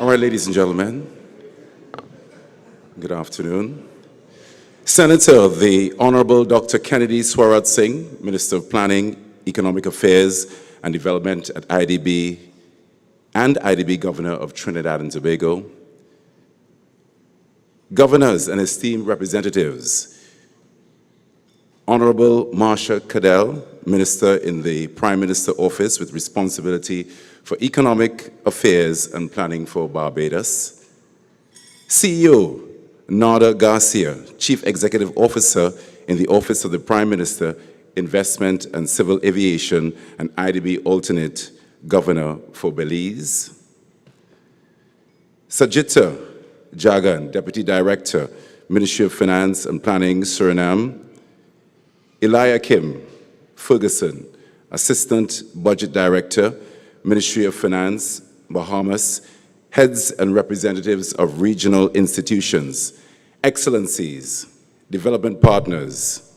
All right, ladies and gentlemen, good afternoon. Senator, the Honorable Dr. Kennedy Swarat Singh, Minister of Planning, Economic Affairs and Development at IDB and IDB Governor of Trinidad and Tobago, governors and esteemed representatives, Honorable Marsha Cadell, Minister in the Prime Minister Office with responsibility for Economic Affairs and Planning for Barbados, CEO Nada Garcia, Chief Executive Officer in the Office of the Prime Minister, Investment and Civil Aviation, and IDB Alternate Governor for Belize, Sajita Jagan, Deputy Director, Ministry of Finance and Planning, Suriname, Eliakim Ferguson, Assistant Budget Director, Ministry of Finance, Bahamas, heads and representatives of regional institutions, excellencies, development partners,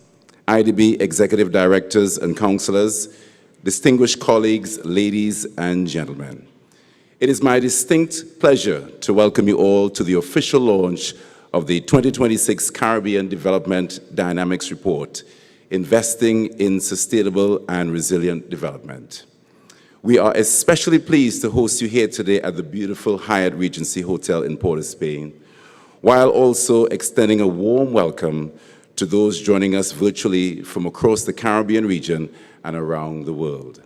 IDB executive directors and counselors, distinguished colleagues, ladies and gentlemen. It is my distinct pleasure to welcome you all to the official launch of the 2026 Caribbean Development Dynamics Report, Investing in Sustainable and Resilient Development. We are especially pleased to host you here today at the beautiful Hyatt Regency Hotel in Port of Spain, while also extending a warm welcome to those joining us virtually from across the Caribbean region and around the world.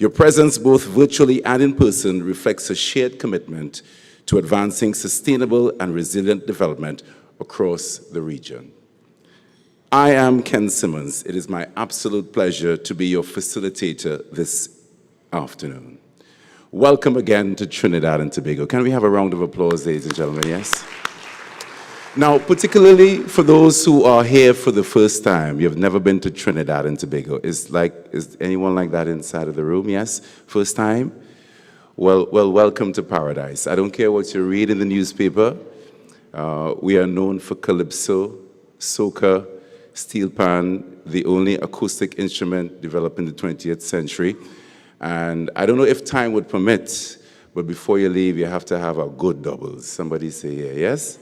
Your presence, both virtually and in person, reflects a shared commitment to advancing sustainable and resilient development across the region. I am Ken Simmons. It is my absolute pleasure to be your facilitator this afternoon. Welcome again to Trinidad and Tobago. Can we have a round of applause, ladies and gentlemen? Yes? Now, particularly for those who are here for the first time, you've never been to Trinidad and Tobago. Is anyone like that inside of the room? Yes? First time? Well, welcome to paradise. I don't care what you read in the newspaper. We are known for calypso, soca, steel pan, the only acoustic instrument developed in the 20th century. And I don't know if time would permit, but before you leave, you have to have our good doubles. Somebody say yeah, yes?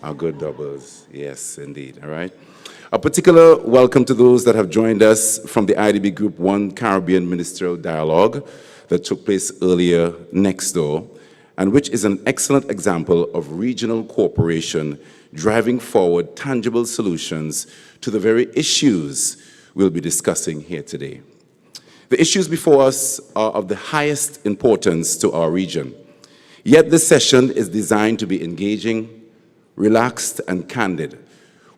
Our good doubles, yes, indeed, all right? A particular welcome to those that have joined us from the IDB Group 1 Caribbean Ministerial Dialogue that took place earlier next door, and which is an excellent example of regional cooperation driving forward tangible solutions to the very issues we'll be discussing here today. The issues before us are of the highest importance to our region, yet this session is designed to be engaging, relaxed and candid,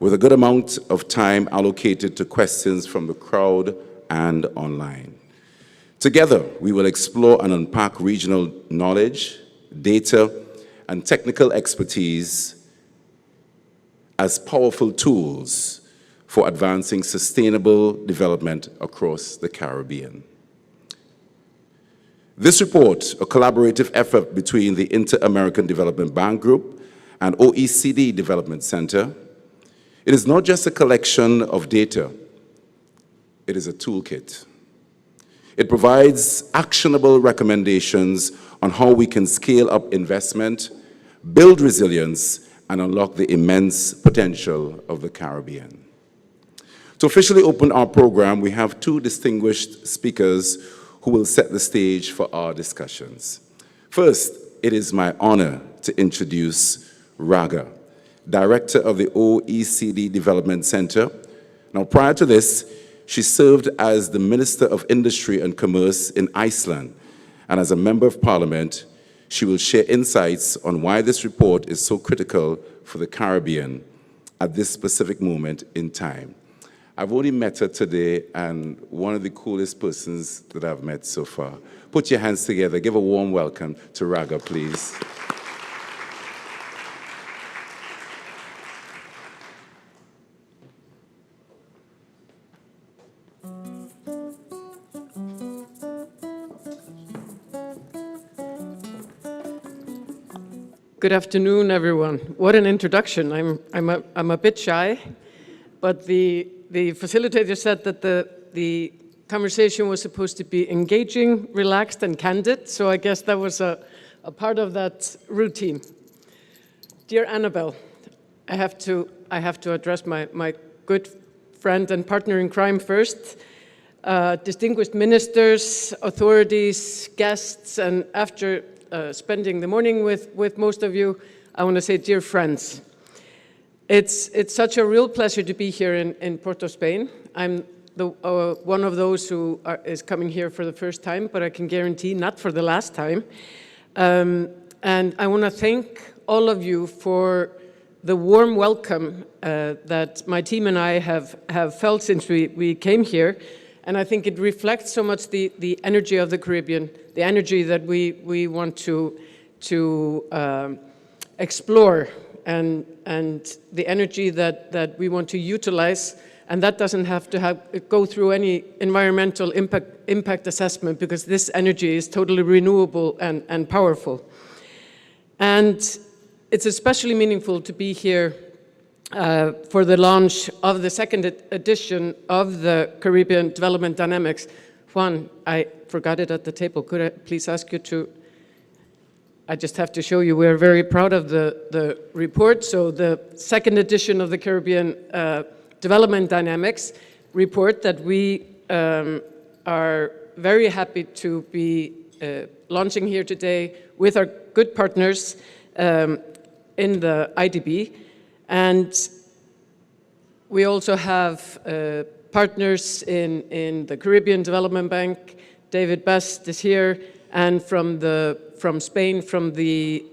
with a good amount of time allocated to questions from the crowd and online. Together, we will explore and unpack regional knowledge, data, and technical expertise as powerful tools for advancing sustainable development across the Caribbean. This report, a collaborative effort between the Inter-American Development Bank Group and OECD Development Center, it is not just a collection of data, it is a toolkit. It provides actionable recommendations on how we can scale up investment, build resilience, and unlock the immense potential of the Caribbean. To officially open our program, we have two distinguished speakers who will set the stage for our discussions. First, it is my honor to introduce Raga, Director of the OECD Development Center. Now, prior to this, she served as the Minister of Industry and Commerce in Iceland, and as a Member of Parliament, she will share insights on why this report is so critical for the Caribbean at this specific moment in time. I've only met her today, and one of the coolest persons that I've met so far. Put your hands together. Give a warm welcome to Raga, please. Good afternoon, everyone. What an introduction. I'm a bit shy, but the facilitator said that the conversation was supposed to be engaging, relaxed, and candid. So I guess that was a a part of that routine. Dear Annabelle, I have to address my good friend and partner in crime first. Distinguished ministers, authorities, guests, and after spending the morning with most of you, I want to say, dear friends, it's such a real pleasure to be here in Porto, Spain. I'm one of those who is coming here for the first time, but I can guarantee not for the last time. And I want to thank all of you for the warm welcome that my team and I have felt since we came here. And I think it reflects so much the energy of the Caribbean, the energy that we want to explore, and the energy that we want to utilize. And that doesn't have to go through any environmental impact assessment, because this energy is totally renewable and powerful. And it's especially meaningful to be here for the launch of the second edition of the Caribbean Development Dynamics. Juan, I forgot it at the table. Could I please ask you to, I just have to show you, we're very proud of the report. So the second edition of the Caribbean Development Dynamics report that we are very happy to be launching here today with our good partners in the IDB. And we also have partners in the Caribbean Development Bank. David Best is here, and from Spain, from the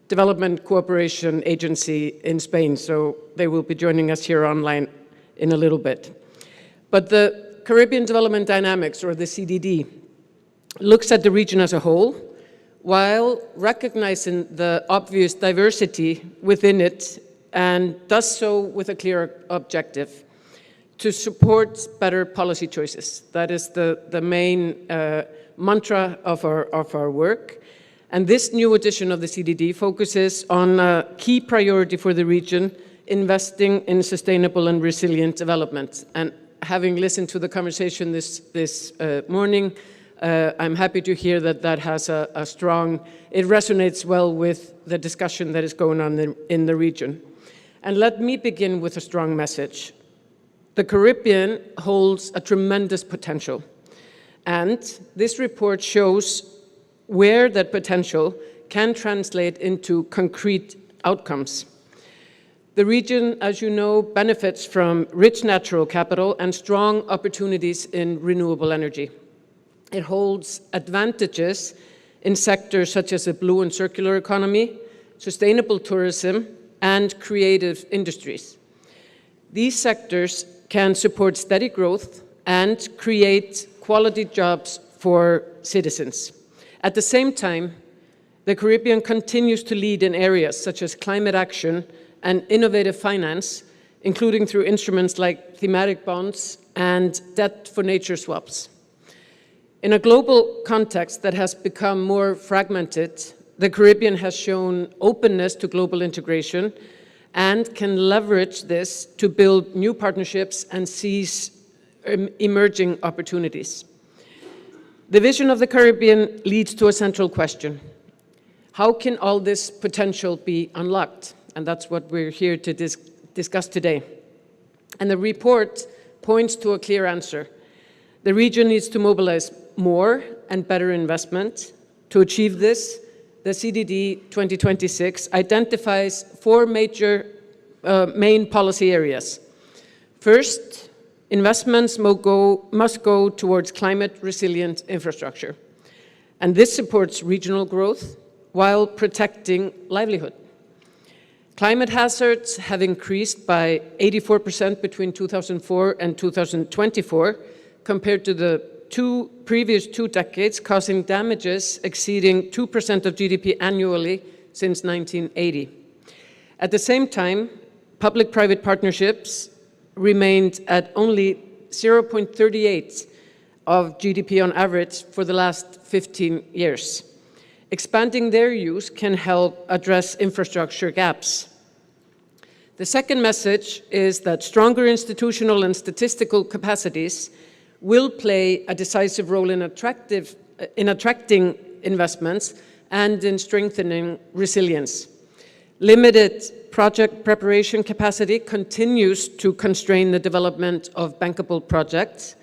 Development Cooperation Agency in Spain. So they will be joining us here online in a little bit. But the Caribbean Development Dynamics, or the CDD, looks at the region as a whole, while recognizing the obvious diversity within it, and does so with a clear objective: to support better policy choices. That is the main mantra of our work. And this new edition of the CDD focuses on a key priority for the region: investing in sustainable and resilient development. And having listened to the conversation this morning, I'm happy to hear that has a strong, it resonates well with the discussion that is going on in the region. And let me begin with a strong message. The Caribbean holds a tremendous potential. And this report shows where that potential can translate into concrete outcomes. The region, as you know, benefits from rich natural capital and strong opportunities in renewable energy. It holds advantages in sectors such as the blue and circular economy, sustainable tourism, and creative industries. These sectors can support steady growth and create quality jobs for citizens. At the same time, the Caribbean continues to lead in areas such as climate action and innovative finance, including through instruments like thematic bonds and debt for nature swaps. In a global context that has become more fragmented, the Caribbean has shown openness to global integration and can leverage this to build new partnerships and seize emerging opportunities. The vision of the Caribbean leads to a central question: how can all this potential be unlocked? And that's what we're here to discuss today. And the report points to a clear answer. The region needs to mobilize more and better investment. To achieve this, the CDD 2026 identifies four major main policy areas. First, investments must go towards climate-resilient infrastructure. And this supports regional growth while protecting livelihood. Climate hazards have increased by 84% between 2004 and 2024, compared to the previous two decades, causing damages exceeding 2% of GDP annually since 1980. At the same time, public-private partnerships remained at only 0.38 of GDP on average for the last 15 years. Expanding their use can help address infrastructure gaps. The second message is that stronger institutional and statistical capacities will play a decisive role in attracting investments and in strengthening resilience. Limited project preparation capacity continues to constrain the development of bankable projects.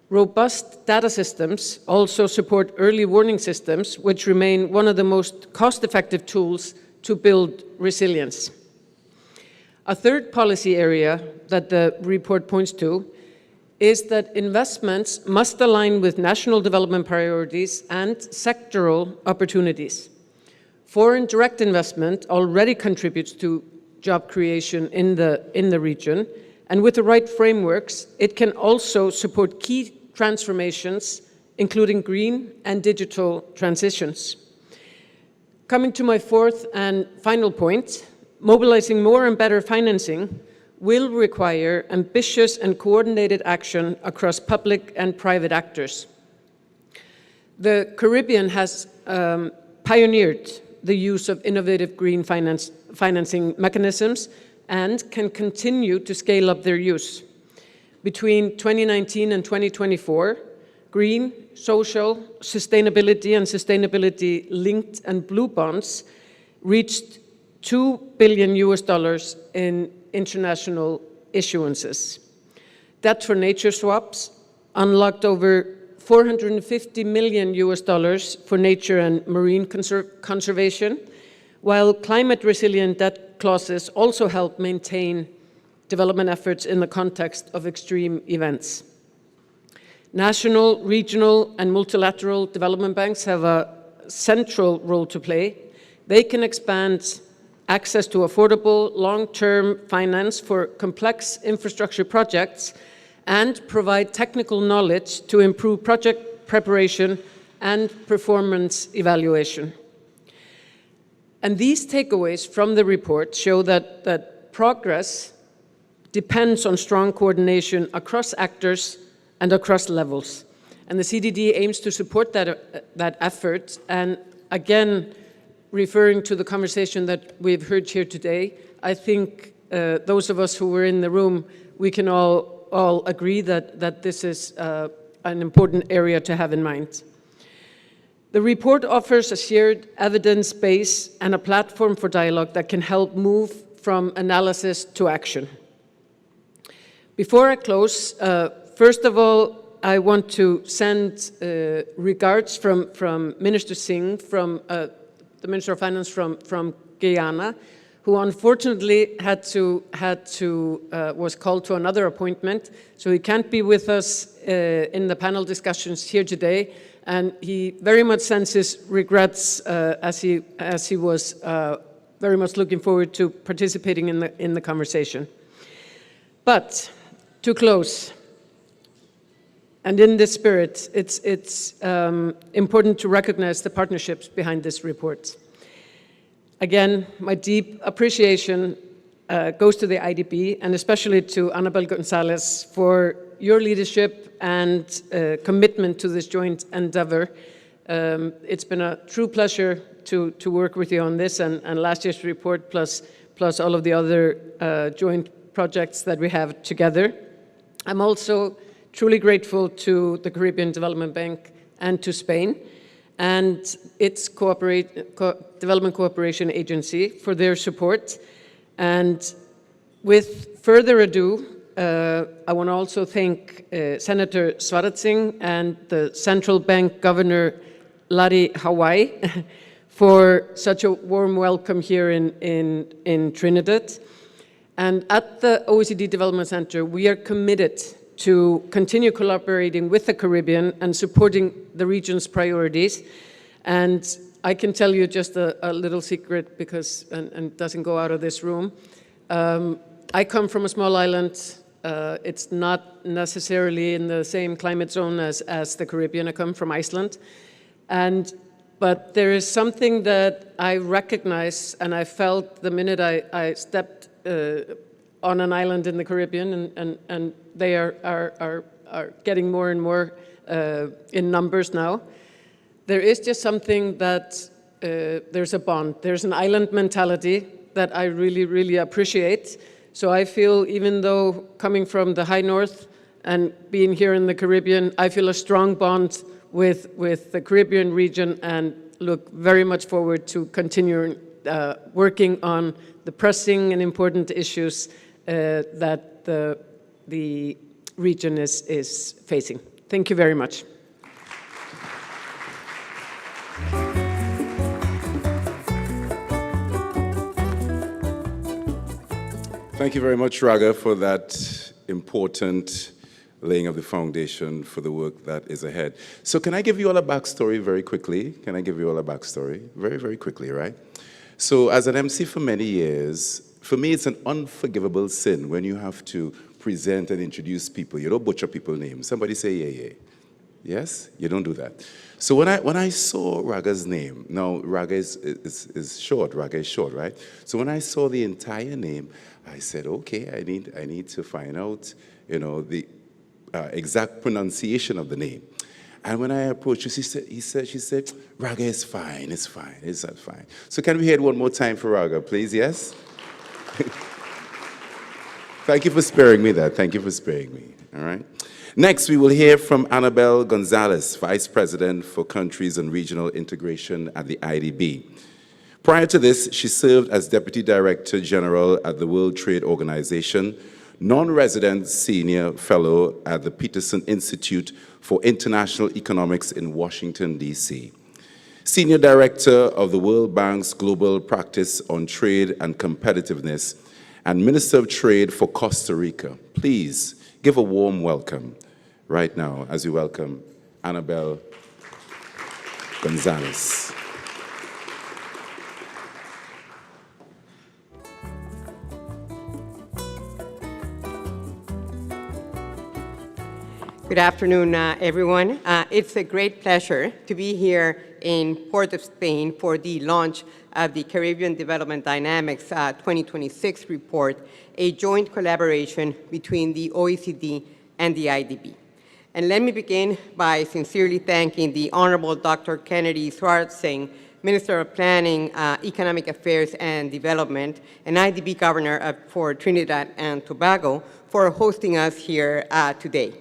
Robust data systems also support early warning systems, which remain one of the most cost-effective tools to build resilience. A third policy area that the report points to is that investments must align with national development priorities and sectoral opportunities. Foreign direct investment already contributes to job creation in the region, and with the right frameworks, it can also support key transformations, including green and digital transitions. Coming to my fourth and final point, mobilizing more and better financing will require ambitious and coordinated action across public and private actors. The Caribbean has pioneered the use of innovative green financing mechanisms and can continue to scale up their use. Between 2019 and 2024, green, social, sustainability, and sustainability-linked and blue bonds reached $2 billion in international issuances. Debt for nature swaps unlocked over $450 million for nature and marine conservation, while climate-resilient debt clauses also help maintain development efforts in the context of extreme events. National, regional, and multilateral development banks have a central role to play. They can expand access to affordable, long-term finance for complex infrastructure projects and provide technical knowledge to improve project preparation and performance evaluation. And these takeaways from the report show that progress depends on strong coordination across actors and across levels. And the CDD aims to support that effort. And again, referring to the conversation that we've heard here today, I think those of us who were in the room, we can all agree that this is an important area to have in mind. The report offers a shared evidence base and a platform for dialogue that can help move from analysis to action. Before I close, first of all, I want to send regards from Minister Singh, from the Minister of Finance from Guyana, who unfortunately was called to another appointment, so he can't be with us in the panel discussions here today, and he very much sends his regrets as he was very much looking forward to participating in the conversation. But to close, and in this spirit, it's important to recognize the partnerships behind this report. Again, my deep appreciation goes to the IDB and especially to Annabel Gonzalez for your leadership and commitment to this joint endeavor. It's been a true pleasure to work with you on this and last year's report plus all of the other joint projects that we have together. I'm also truly grateful to the Caribbean Development Bank and to Spain and its Development Cooperation Agency for their support. And with further ado, I want to also thank Senator Swarat and the Central Bank Governor Larry Hawaii for such a warm welcome here in Trinidad. And at the OECD Development Center, we are committed to continue collaborating with the Caribbean and supporting the region's priorities. And I can tell you just a little secret because, and it doesn't go out of this room. I come from a small island. It's not necessarily in the same climate zone as the Caribbean. I come from Iceland. But there is something that I recognize and I felt the minute I stepped on an island in the Caribbean, and they are getting more and more in numbers now. There is just something that there's a bond. There's an island mentality that I really, really appreciate. So I feel, even though coming from the high north and being here in the Caribbean, I feel a strong bond with the Caribbean region, and look very much forward to continuing working on the pressing and important issues that the region is facing. Thank you very much. Thank you very much, Raga, for that important laying of the foundation for the work that is ahead. So can I give you all a backstory very quickly? Can I give you all a backstory? Very, very quickly, right? So as an MC for many years, for me, it's an unforgivable sin when you have to present and introduce people. You don't butcher people's names. Somebody say, yeah, yeah. Yes? You don't do that. So when I saw Raga's name, now Raga is short, Raga is short, right? So when I saw the entire name, I said, okay, I need to find out, the exact pronunciation of the name. And when I approached her, she said, Raga is fine, it's fine, it's fine. So can we hear it one more time for Raga, please, yes? Thank you for sparing me that, thank you for sparing me, all right? Next, we will hear from Annabelle Gonzalez, Vice President for Countries and Regional Integration at the IDB. Prior to this, she served as Deputy Director General at the World Trade Organization, non-resident Senior Fellow at the Peterson Institute for International Economics in Washington, D.C., Senior Director of the World Bank's Global Practice on Trade and Competitiveness, and Minister of Trade for Costa Rica. Please give a warm welcome right now as we welcome Annabelle Gonzalez. Good afternoon, everyone. It's a great pleasure to be here in Port of Spain for the launch of the Caribbean Development Dynamics 2026 report, a joint collaboration between the OECD and the IDB. And let me begin by sincerely thanking the Honorable Dr. Kennedy Swarat Singh, Minister of Planning, Economic Affairs and Development, and IDB Governor for Trinidad and Tobago for hosting us here today.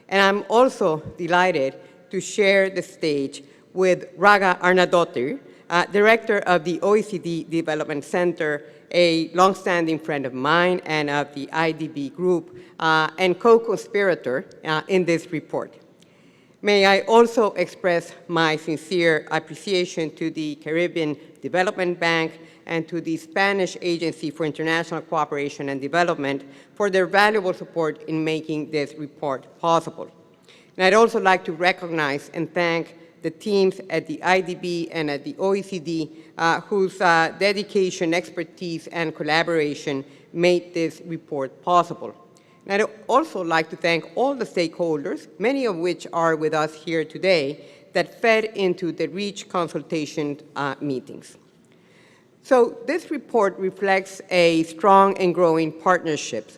And I'm also delighted to share the stage with Raga Arnadottir, Director of the OECD Development Center, a longstanding friend of mine and of the IDB group, and co-conspirator in this report. May I also express my sincere appreciation to the Caribbean Development Bank and to the Spanish Agency for International Cooperation and Development for their valuable support in making this report possible. And I'd also like to recognize and thank the teams at the IDB and at the OECD whose dedication, expertise, and collaboration made this report possible. And I'd also like to thank all the stakeholders, many of which are with us here today, that fed into the REACH consultation meetings. So this report reflects a strong and growing partnership.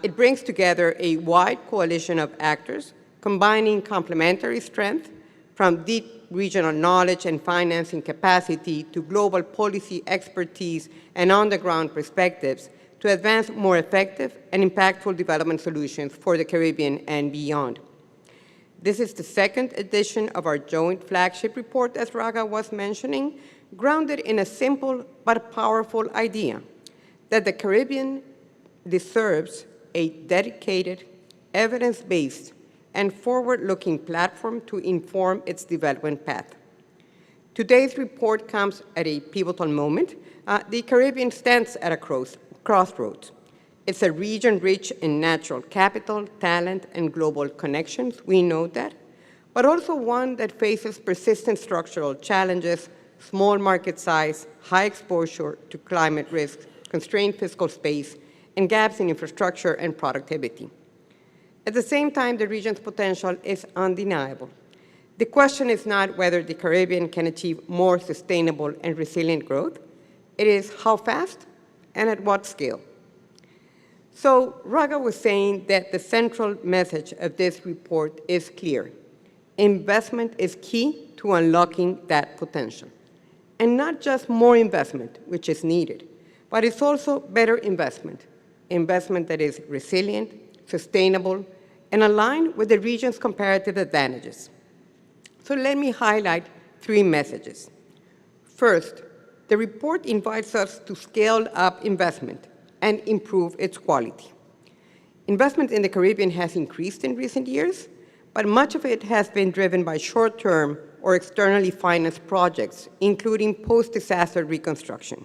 It brings together a wide coalition of actors, combining complementary strength from deep regional knowledge and financing capacity to global policy expertise and on-the-ground perspectives to advance more effective and impactful development solutions for the Caribbean and beyond. This is the second edition of our joint flagship report, as Raga was mentioning, grounded in a simple but powerful idea that the Caribbean deserves a dedicated, evidence-based, and forward-looking platform to inform its development path. Today's report comes at a pivotal moment. The Caribbean stands at a crossroads. It's a region rich in natural capital, talent, and global connections, we know that, but also one that faces persistent structural challenges, small market size, high exposure to climate risks, constrained fiscal space, and gaps in infrastructure and productivity. At the same time, the region's potential is undeniable. The question is not whether the Caribbean can achieve more sustainable and resilient growth. It is how fast and at what scale. So Raga was saying that the central message of this report is clear. Investment is key to unlocking that potential. And not just more investment, which is needed, but it's also better investment, investment that is resilient, sustainable, and aligned with the region's comparative advantages. So let me highlight three messages. First, the report invites us to scale up investment and improve its quality. Investment in the Caribbean has increased in recent years, but much of it has been driven by short-term or externally financed projects, including post-disaster reconstruction.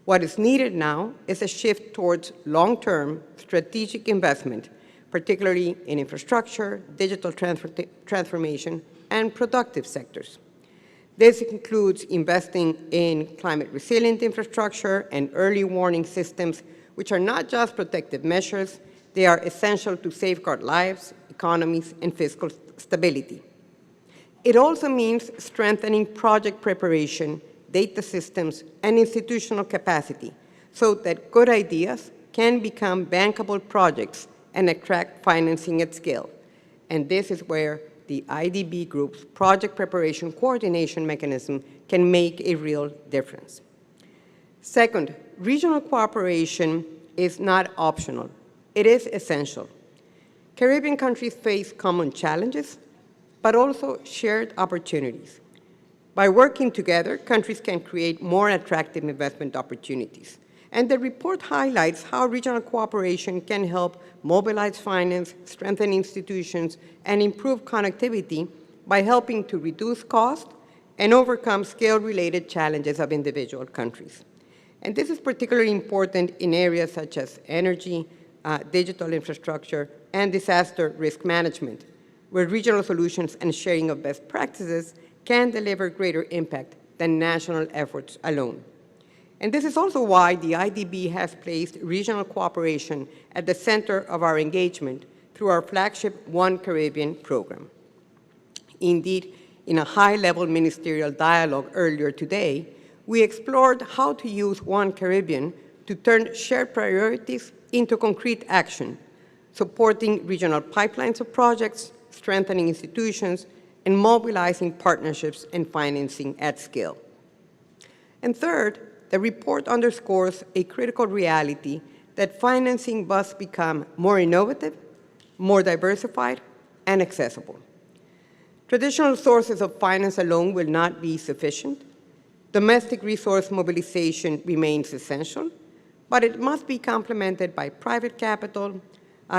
What is needed now is a shift towards long-term strategic investment, particularly in infrastructure, digital transformation, and productive sectors. This includes investing in climate-resilient infrastructure and early warning systems, which are not just protective measures, they are essential to safeguard lives, economies, and fiscal stability. It also means strengthening project preparation, data systems, and institutional capacity so that good ideas can become bankable projects and attract financing at scale. And this is where the IDB Group's project preparation coordination mechanism can make a real difference. Second, regional cooperation is not optional. It is essential. Caribbean countries face common challenges, but also shared opportunities. By working together, countries can create more attractive investment opportunities. And the report highlights how regional cooperation can help mobilize finance, strengthen institutions, and improve connectivity by helping to reduce cost and overcome scale-related challenges of individual countries. And this is particularly important in areas such as energy, digital infrastructure, and disaster risk management, where regional solutions and sharing of best practices can deliver greater impact than national efforts alone. And this is also why the IDB has placed regional cooperation at the center of our engagement through our flagship One Caribbean program. Indeed, in a high-level ministerial dialogue earlier today, we explored how to use One Caribbean to turn shared priorities into concrete action, supporting regional pipelines of projects, strengthening institutions, and mobilizing partnerships and financing at scale. And third, the report underscores a critical reality that financing must become more innovative, more diversified, and accessible. Traditional sources of finance alone will not be sufficient. Domestic resource mobilization remains essential, but it must be complemented by private capital,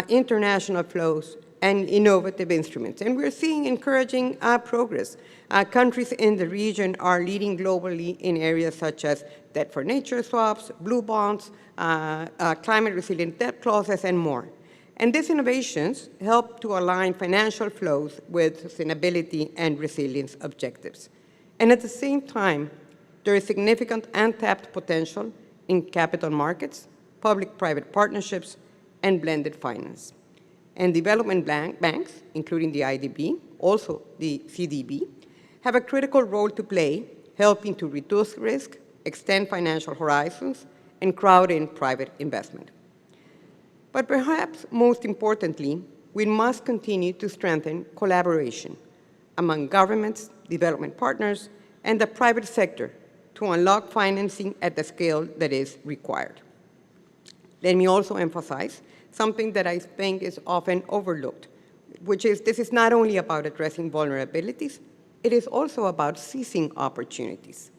international flows, and innovative instruments. And we're seeing encouraging progress. Countries in the region are leading globally in areas such as debt for nature swaps, blue bonds, climate-resilient debt clauses, and more. And these innovations help to align financial flows with sustainability and resilience objectives. And at the same time, there is significant untapped potential in capital markets, public-private partnerships, and blended finance. And development banks, including the IDB, also the CDB, have a critical role to play, helping to reduce risk, extend financial horizons, and crowd in private investment. But perhaps most importantly, we must continue to strengthen collaboration among governments, development partners, and the private sector to unlock financing at the scale that is required. Let me also emphasize something that I think is often overlooked, which is this is not only about addressing vulnerabilities, it is also about seizing opportunities.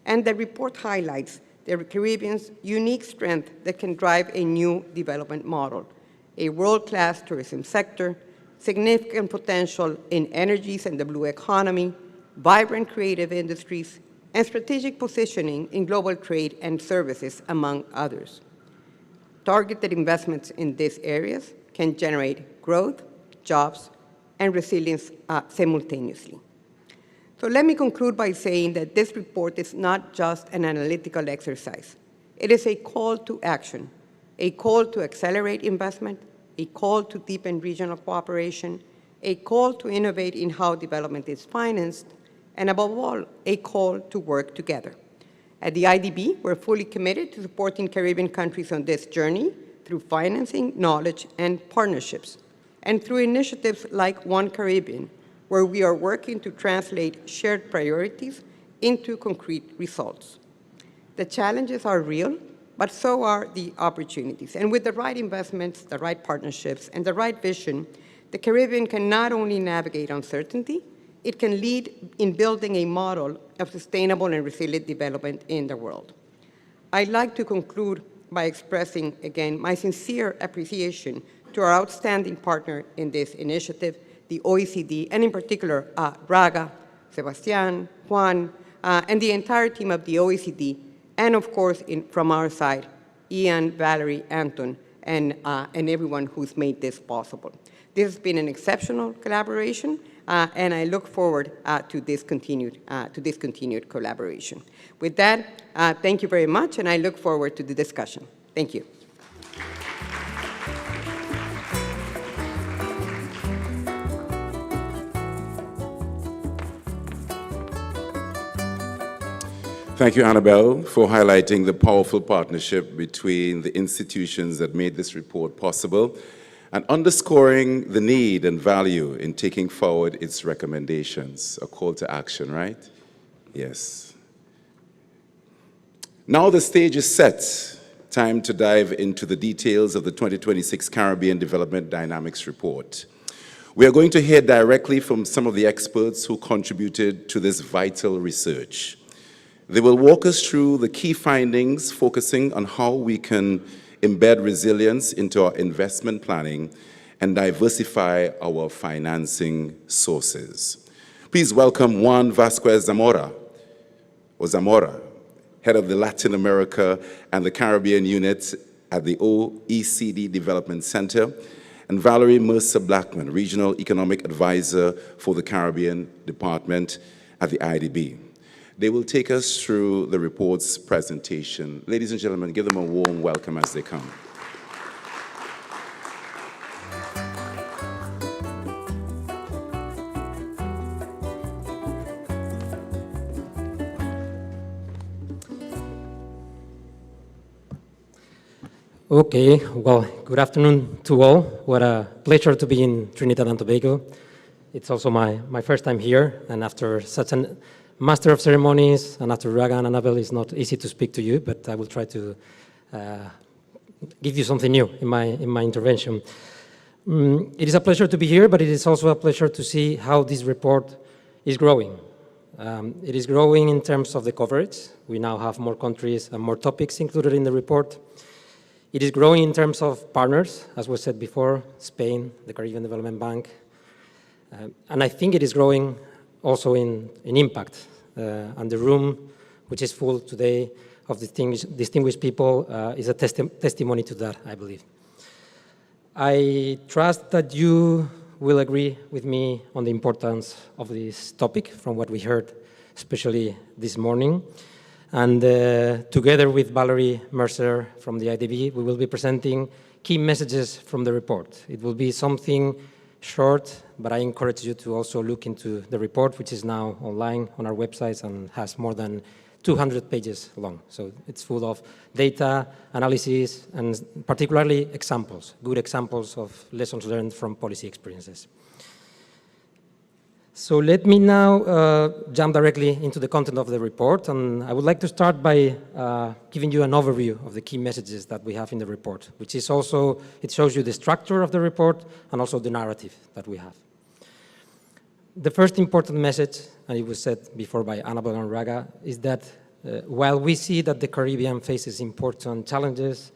And the report highlights the Caribbean's unique strength that can drive a new development model, a world-class tourism sector, significant potential in energies and the blue economy, vibrant creative industries, and strategic positioning in global trade and services, among others. Targeted investments in these areas can generate growth, jobs, and resilience simultaneously. So let me conclude by saying that this report is not just an analytical exercise. It is a call to action, a call to accelerate investment, a call to deepen regional cooperation, a call to innovate in how development is financed, and above all, a call to work together. At the IDB, we're fully committed to supporting Caribbean countries on this journey through financing, knowledge, and partnerships, and through initiatives like One Caribbean, where we are working to translate shared priorities into concrete results. The challenges are real, but so are the opportunities. And with the right investments, the right partnerships, and the right vision, the Caribbean can not only navigate uncertainty, it can lead in building a model of sustainable and resilient development in the world. I'd like to conclude by expressing, again, my sincere appreciation to our outstanding partner in this initiative, the OECD, and in particular, Raga, Sebastian, Juan, and the entire team of the OECD, and of course, from our side, Ian, Valerie, Anton, and everyone who's made this possible. This has been an exceptional collaboration, and I look forward to this continued collaboration. With that, thank you very much, and I look forward to the discussion. Thank you. Thank you, Annabelle, for highlighting the powerful partnership between the institutions that made this report possible and underscoring the need and value in taking forward its recommendations. A call to action, right? Yes. Now the stage is set. Time to dive into the details of the 2026 Caribbean Development Dynamics Report. We are going to hear directly from some of the experts who contributed to this vital research. They will walk us through the key findings, focusing on how we can embed resilience into our investment planning and diversify our financing sources. Please welcome Juan Vasquez Zamora, head of the Latin America and the Caribbean unit at the OECD Development Center, and Valerie Mercer-Blackman, Regional Economic Advisor for the Caribbean Department at the IDB. They will take us through the report's presentation. Ladies and gentlemen, give them a warm welcome as they come. Okay, well, good afternoon to all. What a pleasure to be in Trinidad and Tobago. It's also my first time here, and after such a master of ceremonies, and after Raga and Annabelle, it's not easy to speak to you, but I will try to give you something new in my intervention. It is a pleasure to be here, but it is also a pleasure to see how this report is growing. It is growing in terms of the coverage. We now have more countries and more topics included in the report. It is growing in terms of partners, as was said before, Spain, the Caribbean Development Bank, and I think it is growing also in impact. And the room, which is full today of distinguished people, is a testimony to that, I believe. I trust that you will agree with me on the importance of this topic from what we heard, especially this morning. And together with Valerie Mercer from the IDB, we will be presenting key messages from the report. It will be something short, but I encourage you to also look into the report, which is now online on our websites and has more than 200 pages long. So it's full of data, analysis, and particularly examples, good examples of lessons learned from policy experiences. So let me now jump directly into the content of the report, and I would like to start by giving you an overview of the key messages that we have in the report, which is also, it shows you the structure of the report and also the narrative that we have. The first important message, and it was said before by Annabelle and Raga, is that while we see that the Caribbean faces important challenges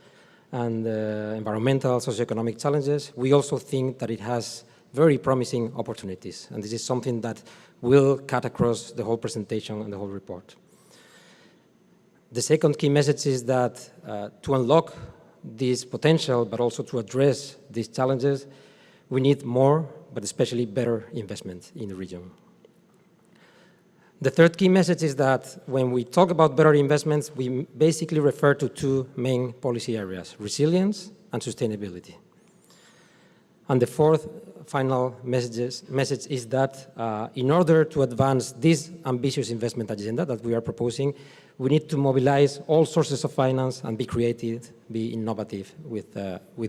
and environmental, socioeconomic challenges, we also think that it has very promising opportunities, and this is something that will cut across the whole presentation and the whole report. The second key message is that to unlock this potential, but also to address these challenges, we need more, but especially better investment in the region. The third key message is that when we talk about better investments, we basically refer to two main policy areas, resilience and sustainability. And the fourth final message is that in order to advance this ambitious investment agenda that we are proposing, we need to mobilize all sources of finance and be creative, be innovative with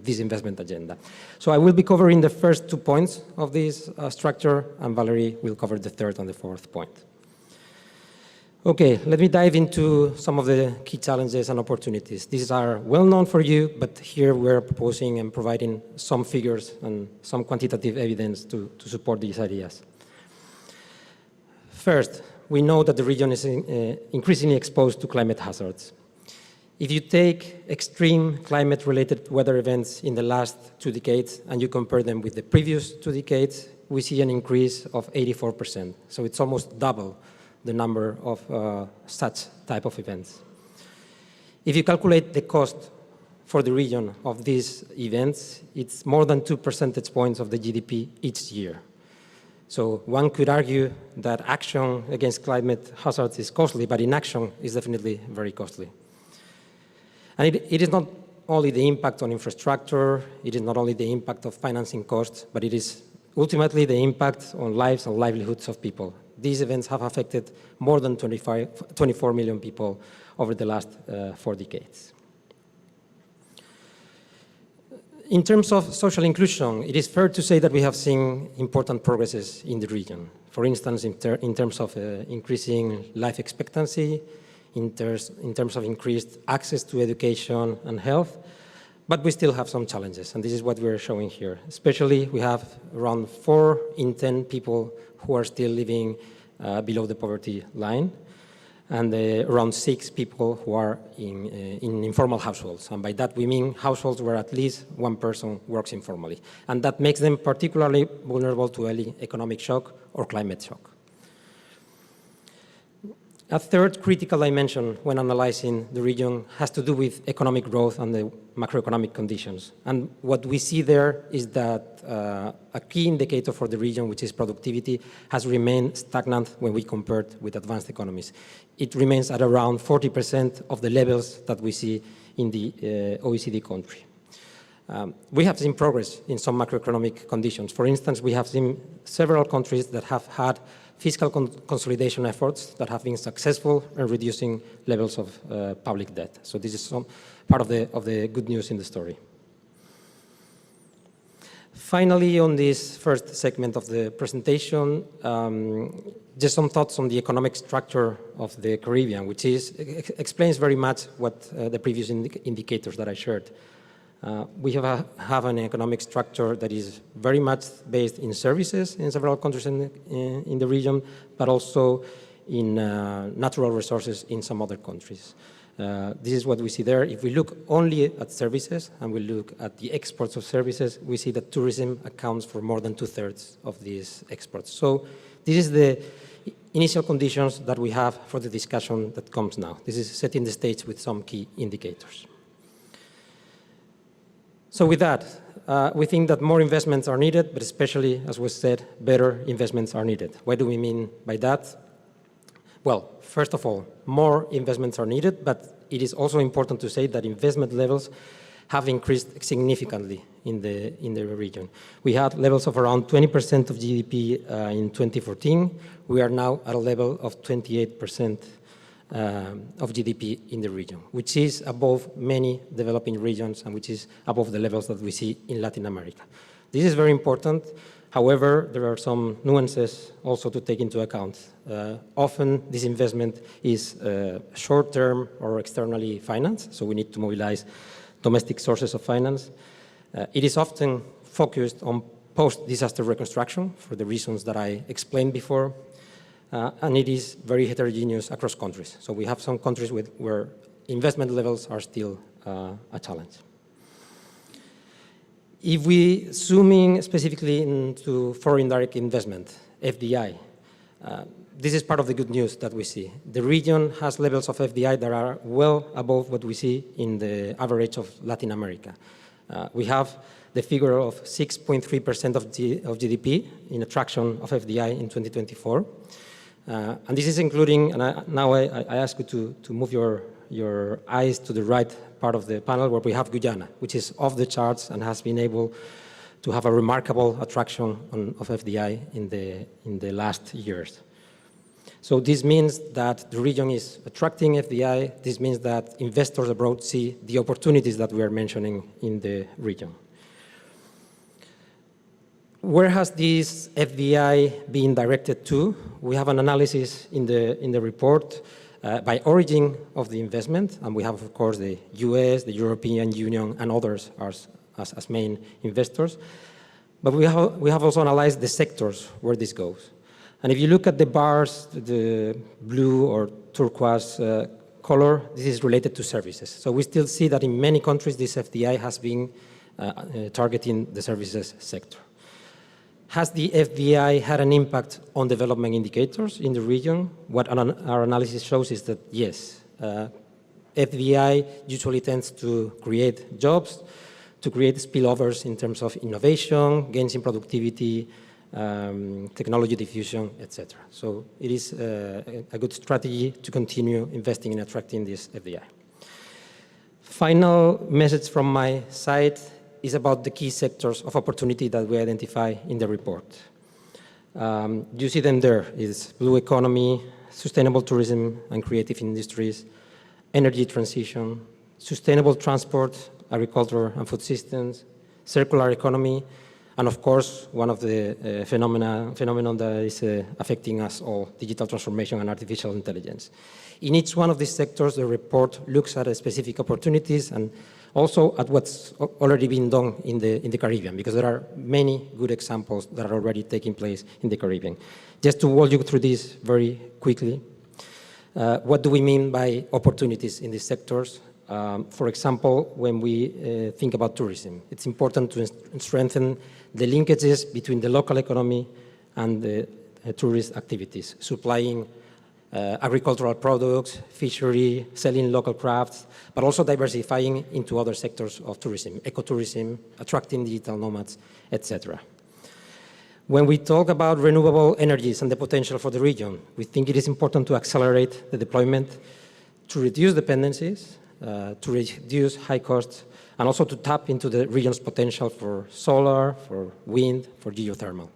this investment agenda. So I will be covering the first 2 points of this structure, and Valerie will cover the third and the fourth point. Okay, let me dive into some of the key challenges and opportunities. These are well known for you, but here we're proposing and providing some figures and some quantitative evidence to support these ideas. First, we know that the region is increasingly exposed to climate hazards. If you take extreme climate-related weather events in the last 2 decades and you compare them with the previous 2 decades, we see an increase of 84%. So it's almost double the number of such type of events. If you calculate the cost for the region of these events, it's more than 2 percentage points of the GDP each year. So one could argue that action against climate hazards is costly, but inaction is definitely very costly. And it is not only the impact on infrastructure, it is not only the impact of financing costs, but it is ultimately the impact on lives and livelihoods of people. These events have affected more than 24 million people over the last 4 decades. In terms of social inclusion, it is fair to say that we have seen important progresses in the region. For instance, in terms of increasing life expectancy, in terms of increased access to education and health, but we still have some challenges, and this is what we're showing here. Especially, we have around 4 in 10 people who are still living below the poverty line, and around 6 people who are in informal households. And by that, we mean households where at least one person works informally. And that makes them particularly vulnerable to early economic shock or climate shock. A third critical dimension when analyzing the region has to do with economic growth and the macroeconomic conditions. And what we see there is that a key indicator for the region, which is productivity, has remained stagnant when we compare it with advanced economies. It remains at around 40% of the levels that we see in the OECD country. We have seen progress in some macroeconomic conditions. For instance, we have seen several countries that have had fiscal consolidation efforts that have been successful in reducing levels of public debt. So this is some part of the good news in the story. Finally, on this first segment of the presentation, just some thoughts on the economic structure of the Caribbean, which explains very much what the previous indicators that I shared. We have an economic structure that is very much based in services in several countries in the region, but also in natural resources in some other countries. This is what we see there. If we look only at services and we look at the exports of services, we see that tourism accounts for more than 2/3 of these exports. So this is the initial conditions that we have for the discussion that comes now. This is setting the stage with some key indicators. So with that, we think that more investments are needed, but especially, as was said, better investments are needed. What do we mean by that? Well, first of all, more investments are needed, but it is also important to say that investment levels have increased significantly in the region. We had levels of around 20% of GDP in 2014. We are now at a level of 28% of GDP in the region, which is above many developing regions and which is above the levels that we see in Latin America. This is very important. However, there are some nuances also to take into account. Often, this investment is short-term or externally financed, so we need to mobilize domestic sources of finance. It is often focused on post-disaster reconstruction for the reasons that I explained before. And it is very heterogeneous across countries. So we have some countries where investment levels are still a challenge. If we zoom in specifically into foreign direct investment, FDI, this is part of the good news that we see. The region has levels of FDI that are well above what we see in the average of Latin America. We have the figure of 6.3% of GDP in attraction of FDI in 2024. And this is including, and now I ask you to move your eyes to the right part of the panel where we have Guyana, which is off the charts and has been able to have a remarkable attraction of FDI in the last years. So this means that the region is attracting FDI. This means that investors abroad see the opportunities that we are mentioning in the region. Where has this FDI been directed to? We have an analysis in the report by origin of the investment, and we have, of course, the US, the European Union, and others as main investors. But we have also analyzed the sectors where this goes. And if you look at the bars, the blue or turquoise color, this is related to services. So we still see that in many countries, this FDI has been targeting the services sector. Has the FDI had an impact on development indicators in the region? What our analysis shows is that yes, FDI usually tends to create jobs, to create spillovers in terms of innovation, gains in productivity, technology diffusion, etc. So it is a good strategy to continue investing in attracting this FDI. Final message from my side is about the key sectors of opportunity that we identify in the report. You see them there. It's blue economy, sustainable tourism and creative industries, energy transition, sustainable transport, agriculture and food systems, circular economy, and of course, one of the phenomenon that is affecting us all, digital transformation and artificial intelligence. In each one of these sectors, the report looks at specific opportunities and also at what's already been done in the Caribbean, because there are many good examples that are already taking place in the Caribbean. Just to walk you through this very quickly, what do we mean by opportunities in these sectors? For example, when we think about tourism, it's important to strengthen the linkages between the local economy and the tourist activities, supplying agricultural products, fishery, selling local crafts, but also diversifying into other sectors of tourism, ecotourism, attracting digital nomads, etc. When we talk about renewable energies and the potential for the region, we think it is important to accelerate the deployment to reduce dependencies, to reduce high costs, and also to tap into the region's potential for solar, for wind, for geothermal.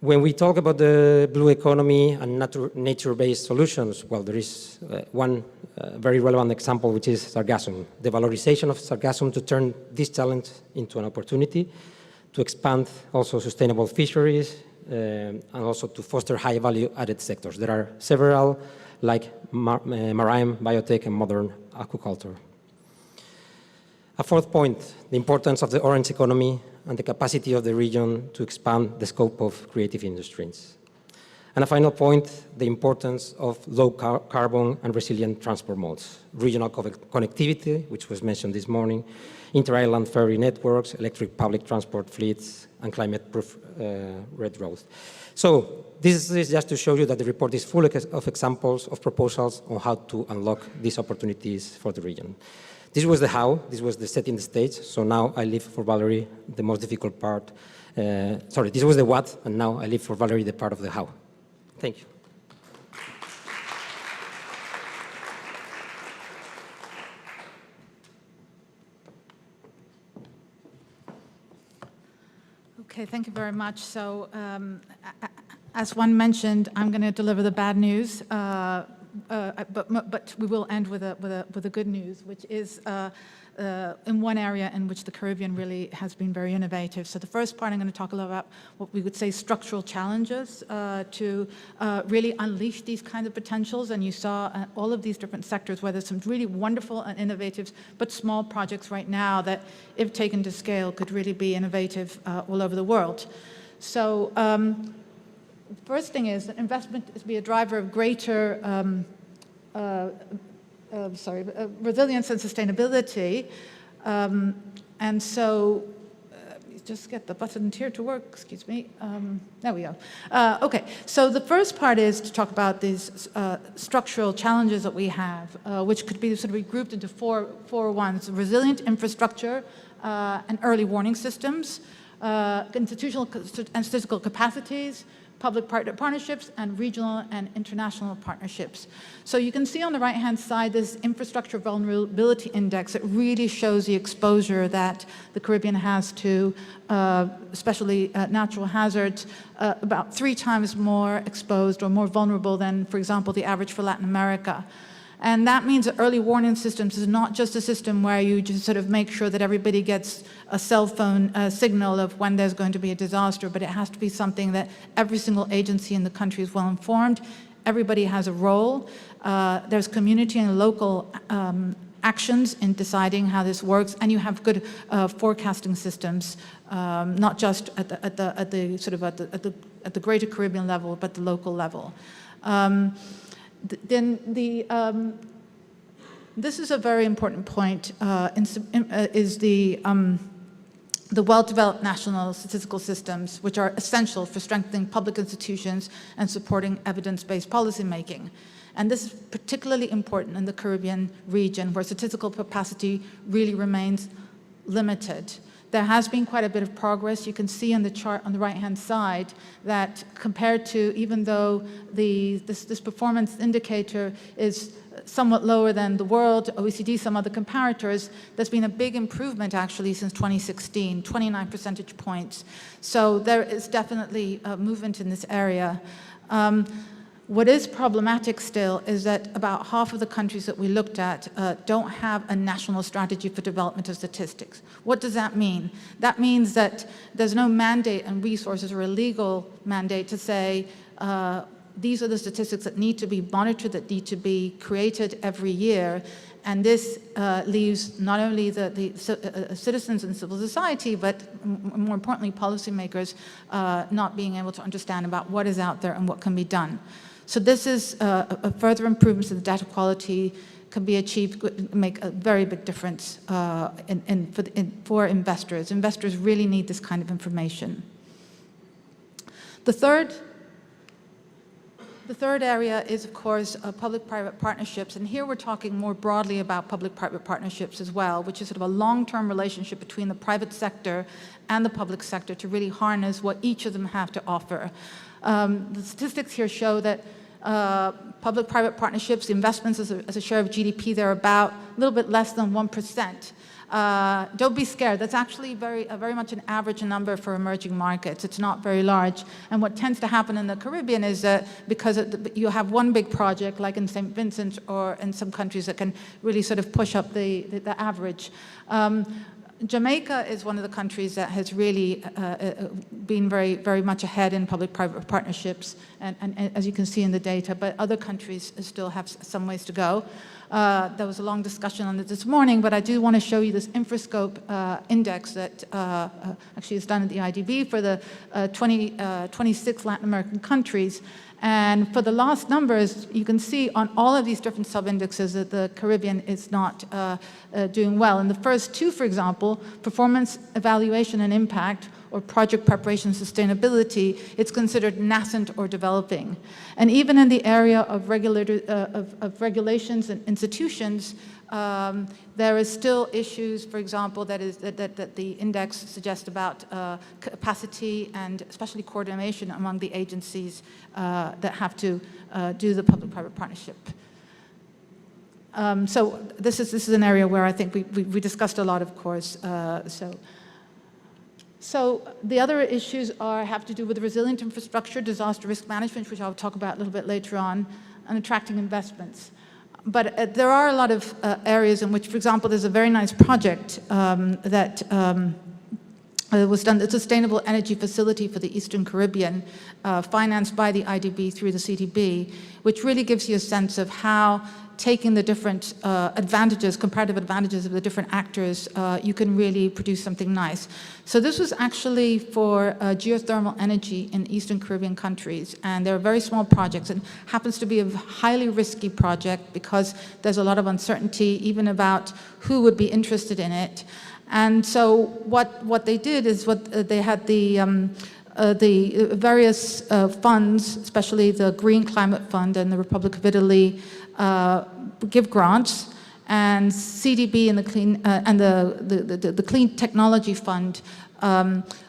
When we talk about the blue economy and nature-based solutions, well, there is one very relevant example, which is sargassum. The valorization of sargassum to turn this challenge into an opportunity, to expand also sustainable fisheries, and also to foster high value-added sectors. There are several, like marine, biotech, and modern aquaculture. A fourth point, the importance of the orange economy and the capacity of the region to expand the scope of creative industries. And a final point, the importance of low carbon and resilient transport modes, regional connectivity, which was mentioned this morning, inter-island ferry networks, electric public transport fleets, and climate-proof red roads. So this is just to show you that the report is full of examples of proposals on how to unlock these opportunities for the region. This was the how, this was the setting the stage, so now I leave for Valerie the most difficult part. Sorry, this was the what, and now I leave for Valerie the part of the how. Thank you. Okay, thank you very much. So, as one mentioned, I'm going to deliver the bad news, but we will end with a good news, which is in one area in which the Caribbean really has been very innovative. So the first part, I'm going to talk a little about what we would say structural challenges to really unleash these kinds of potentials. And you saw all of these different sectors where there's some really wonderful and innovative, but small projects right now that, if taken to scale, could really be innovative all over the world. So first thing is that investment is to be a driver of greater resilience and sustainability. And so, just get the button here to work, excuse me. There we go. Okay, so the first part is to talk about these structural challenges that we have, which could be sort of regrouped into four ones: resilient infrastructure and early warning systems, institutional and statistical capacities, public-private partnerships, and regional and international partnerships. So you can see on the right-hand side this infrastructure vulnerability index. It really shows the exposure that the Caribbean has to, especially natural hazards, about 3 times more exposed or more vulnerable than, for example, the average for Latin America. And that means that early warning systems is not just a system where you just sort of make sure that everybody gets a cell phone signal of when there's going to be a disaster, but it has to be something that every single agency in the country is well informed. Everybody has a role. There's community and local actions in deciding how this works, and you have good forecasting systems, not just at the Greater Caribbean level, but the local level. This is a very important point, is the well-developed national statistical systems, which are essential for strengthening public institutions and supporting evidence-based policymaking. And this is particularly important in the Caribbean region, where statistical capacity really remains limited. There has been quite a bit of progress. You can see on the chart on the right-hand side that compared to, even though this performance indicator is somewhat lower than the world, OECD, some other comparators, there's been a big improvement actually since 2016, 29 percentage points. So there is definitely a movement in this area. What is problematic still is that about half of the countries that we looked at don't have a national strategy for development of statistics. What does that mean? That means that there's no mandate and resources or a legal mandate to say, these are the statistics that need to be monitored, that need to be created every year. And this leaves not only the citizens and civil society, but more importantly, policymakers not being able to understand about what is out there and what can be done. So this is a further improvements in the data quality can be achieved, make a very big difference for investors. Investors really need this kind of information. The third area is, of course, public-private partnerships, and here we're talking more broadly about public-private partnerships as well, which is sort of a long-term relationship between the private sector and the public sector to really harness what each of them have to offer. The statistics here show that public-private partnerships, the investments as a share of GDP, they're about a little bit less than 1%. Don't be scared. That's actually very much an average number for emerging markets. It's not very large. And what tends to happen in the Caribbean is that because you have one big project, like in St. Vincent or in some countries that can really sort of push up the average. Jamaica is one of the countries that has really been very much ahead in public-private partnerships, and as you can see in the data, but other countries still have some ways to go. There was a long discussion on it this morning, but I do want to show you this Infrascope index that actually is done at the IDB for the 26 Latin American countries. And for the last numbers, you can see on all of these different sub-indexes that the Caribbean is not doing well. In the first two, for example, performance evaluation and impact, or project preparation sustainability, it's considered nascent or developing. And even in the area of regulations and institutions, there is still issues, for example, that the index suggests about capacity and especially coordination among the agencies that have to do the public-private partnership. So this is an area where I think we discussed a lot, of course. So the other issues have to do with resilient infrastructure, disaster risk management, which I'll talk about a little bit later on, and attracting investments. But there are a lot of areas in which, for example, there's a very nice project that was done, the Sustainable Energy Facility for the Eastern Caribbean, financed by the IDB through the CDB, which really gives you a sense of how taking the different comparative advantages of the different actors, you can really produce something nice. So this was actually for geothermal energy in Eastern Caribbean countries, and they're very small projects, and happens to be a highly risky project because there's a lot of uncertainty even about who would be interested in it. And so what they did is they had the various funds, especially the Green Climate Fund and the Republic of Italy, give grants, and CDB and the Clean Technology Fund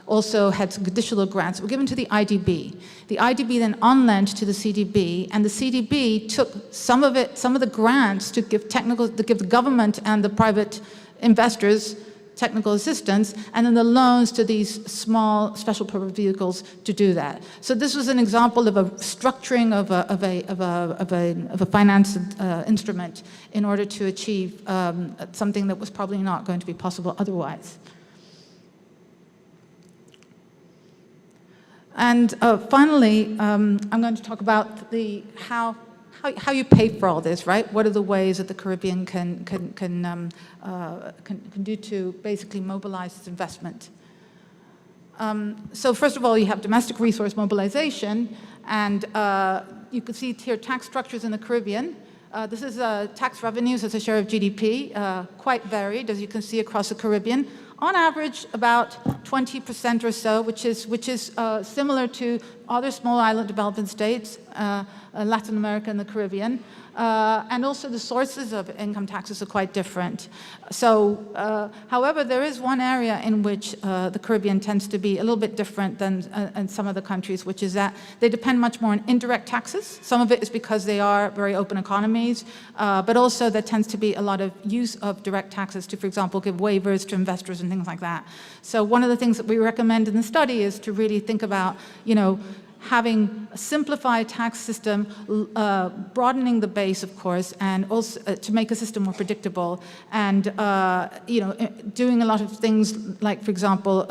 also had some additional grants that were given to the IDB. The IDB then on-lent to the CDB, and the CDB took some of the grants to give the government and the private investors technical assistance, and then the loans to these small special purpose vehicles to do that. So this was an example of a structuring of a finance instrument in order to achieve something that was probably not going to be possible otherwise. And finally, I'm going to talk about how how you pay for all this, right? What are the ways that the Caribbean can do to basically mobilize its investment? So first of all, you have domestic resource mobilization, and you can see here tax structures in the Caribbean. This is tax revenues as a share of GDP, quite varied, as you can see across the Caribbean. On average, about 20% or so, which is similar to other small island development states, Latin America and the Caribbean. And also the sources of income taxes are quite different. So, however, there is one area in which the Caribbean tends to be a little bit different than in some of the countries, which is that they depend much more on indirect taxes. Some of it is because they are very open economies, but also there tends to be a lot of use of direct taxes to, for example, give waivers to investors and things like that. So one of the things that we recommend in the study is to really think about, having a simplified tax system, broadening the base, of course, and also to make a system more predictable, and doing a lot of things like, for example,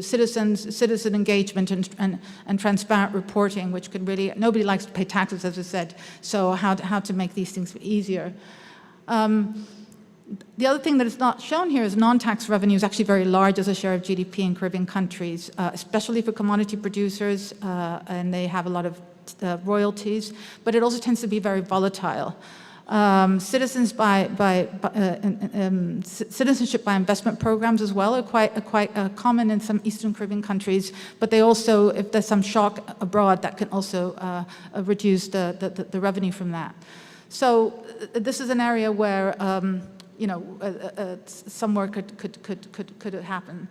citizen engagement and transparent reporting, which can really, nobody likes to pay taxes, as I said, so how to make these things easier. The other thing that is not shown here is non-tax revenue is actually very large as a share of GDP in Caribbean countries, especially for commodity producers, and they have a lot of royalties, but it also tends to be very volatile. Citizenship by investment programs as well are quite common in some Eastern Caribbean countries, but they also, if there's some shock abroad, that can also reduce the revenue from that. So this is an area where some work could happen.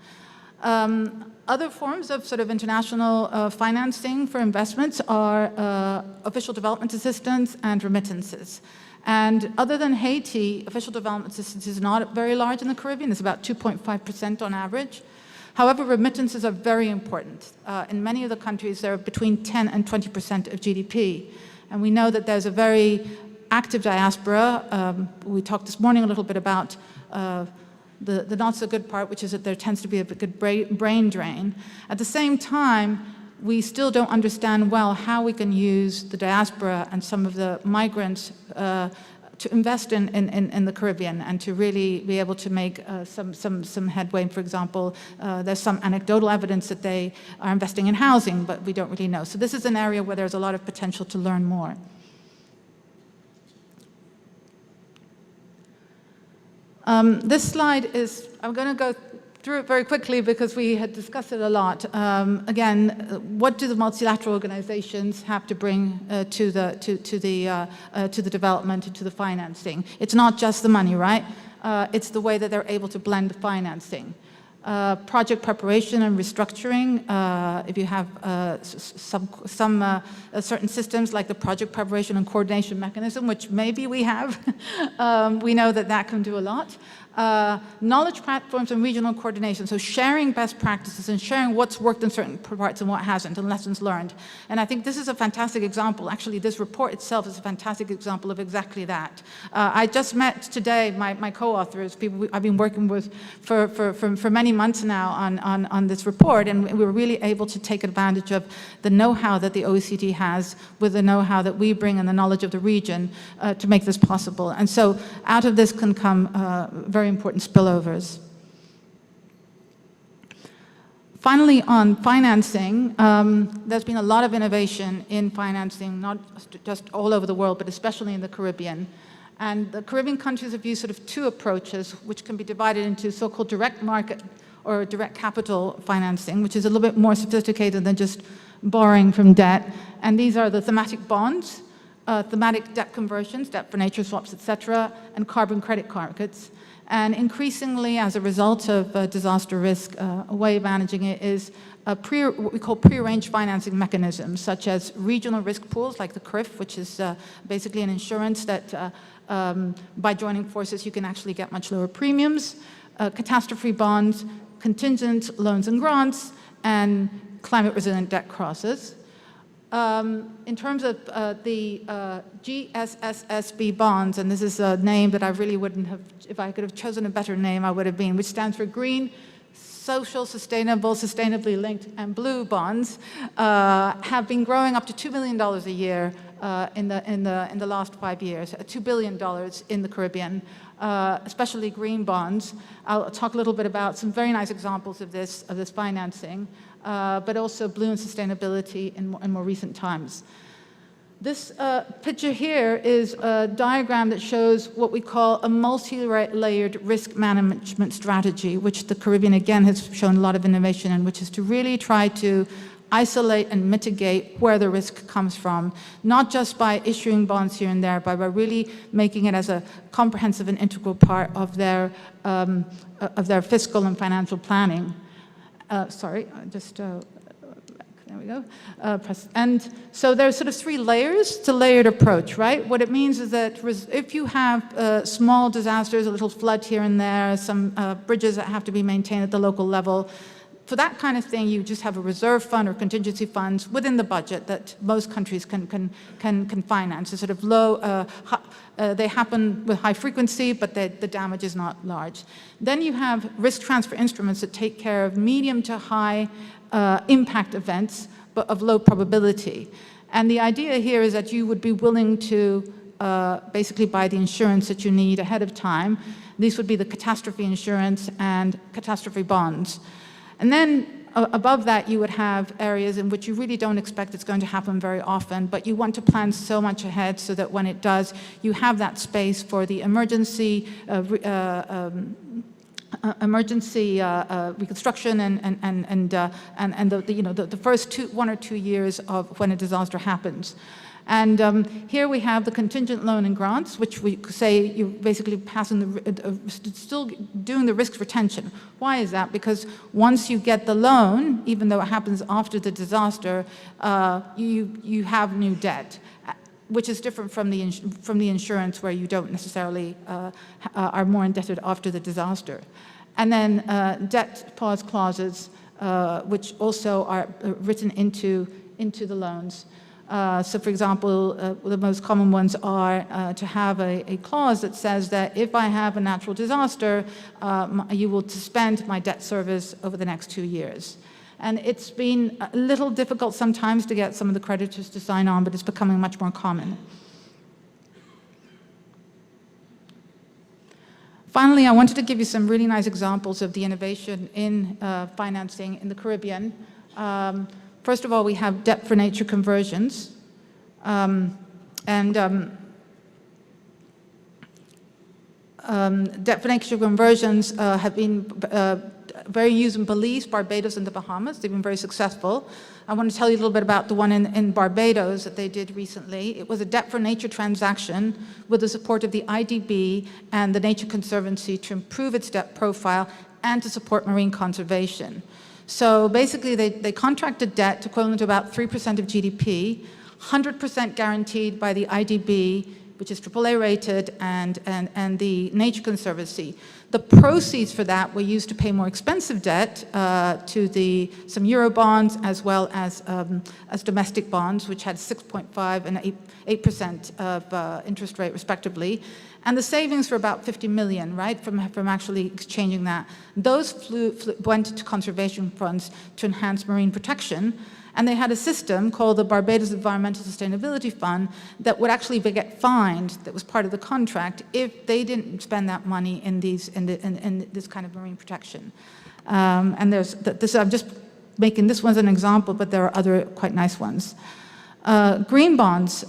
Other forms of sort of international financing for investments are official development assistance and remittances. And other than Haiti, official development assistance is not very large in the Caribbean. It's about 2.5% on average. However, remittances are very important. In many of the countries, they're between 10 and 20% of GDP. And we know that there's a very active diaspora. We talked this morning a little bit about the not so good part, which is that there tends to be a good brain drain. At the same time, we still don't understand well how we can use the diaspora and some of the migrants to invest in the Caribbean and to really be able to make some headway. For example, there's some anecdotal evidence that they are investing in housing, but we don't really know. So this is an area where there's a lot of potential to learn more. This slide is, I'm going to go through it very quickly because we had discussed it a lot. Again, what do the multilateral organizations have to bring to the development and to the financing? It's not just the money, right? It's the way that they're able to blend the financing. Project preparation and restructuring. If you have certain systems like the project preparation and coordination mechanism, which maybe we have, we know that that can do a lot. Knowledge platforms and regional coordination, so sharing best practices and sharing what's worked in certain parts and what hasn't, and lessons learned. And I think this is a fantastic example. Actually, this report itself is a fantastic example of exactly that. I just met today my co-authors, people I've been working with for many months now on this report, and we were really able to take advantage of the know-how that the OECD has with the know-how that we bring and the knowledge of the region to make this possible. And so out of this can come very important spillovers. Finally, on financing, there's been a lot of innovation in financing, not just all over the world, but especially in the Caribbean. And the Caribbean countries have used sort of two approaches, which can be divided into so-called direct market or direct capital financing, which is a little bit more sophisticated than just borrowing from debt. And these are the thematic bonds, thematic debt conversions, debt for nature swaps, et.cetera, and carbon credit markets. And increasingly, as a result of disaster risk, a way of managing it is what we call prearranged financing mechanisms, such as regional risk pools like the CRIF, which is basically an insurance that by joining forces you can actually get much lower premiums, catastrophe bonds, contingent loans and grants, and climate resilient debt crosses. In terms of the GSSSB bonds, and this is a name that I really wouldn't have, if I could have chosen a better name, I would have been, which stands for Green, Social, Sustainable, Sustainably Linked, and Blue bonds, have been growing up to $2 million a year in the last 5 years, $2 billion in the Caribbean, especially green bonds. I'll talk a little bit about some very nice examples of this financing, but also blue and sustainability in more recent times. This picture here is a diagram that shows what we call a multi-layered risk management strategy, which the Caribbean, again, has shown a lot of innovation in, which is to really try to isolate and mitigate where the risk comes from, not just by issuing bonds here and there, but by really making it as a comprehensive and integral part of their fiscal and financial planning. There we go. And so there's sort of 3 layers. It's a layered approach, right? What it means is that if you have small disasters, a little flood here and there, some bridges that have to be maintained at the local level, for that kind of thing, you just have a reserve fund or contingency funds within the budget that most countries can finance. It's sort of low, they happen with high frequency, but the damage is not large. Then you have risk transfer instruments that take care of medium to high impact events, but of low probability. And the idea here is that you would be willing to basically buy the insurance that you need ahead of time. These would be the catastrophe insurance and catastrophe bonds. And then above that, you would have areas in which you really don't expect it's going to happen very often, but you want to plan so much ahead so that when it does, you have that space for the emergency reconstruction and the first 1 or 2 years of when a disaster happens. And here we have the contingent loan and grants, which we say you're basically passing still doing the risk retention. Why is that? Because once you get the loan, even though it happens after the disaster, you have new debt, which is different from the insurance, where you don't necessarily are more indebted after the disaster. And then debt pause clauses, which also are written into the loans. So, for example, the most common ones are to have a clause that says that if I have a natural disaster, you will suspend my debt service over the next 2 years. And it's been a little difficult sometimes to get some of the creditors to sign on, but it's becoming much more common. Finally, I wanted to give you some really nice examples of the innovation in financing in the Caribbean. First of all, we have debt for nature conversions. Debt for nature conversions have been very used in Belize, Barbados, and the Bahamas. They've been very successful. I want to tell you a little bit about the one in Barbados that they did recently. It was a debt for nature transaction with the support of the IDB and the Nature Conservancy to improve its debt profile and to support marine conservation. So basically, they contracted debt equivalent to about 3% of GDP, 100% guaranteed by the IDB, which is AAA rated, and the Nature Conservancy. The proceeds for that were used to pay more expensive debt to some Euro bonds, as well as domestic bonds, which had 6.5 and 8% of interest rate, respectively. And the savings were about 50 million, right, from actually exchanging that. Those went to conservation funds to enhance marine protection. And they had a system called the Barbados Environmental Sustainability Fund that would actually get fined, that was part of the contract, if they didn't spend that money in this kind of marine protection. And I'm just making this one as an example, but there are other quite nice ones. Green bonds.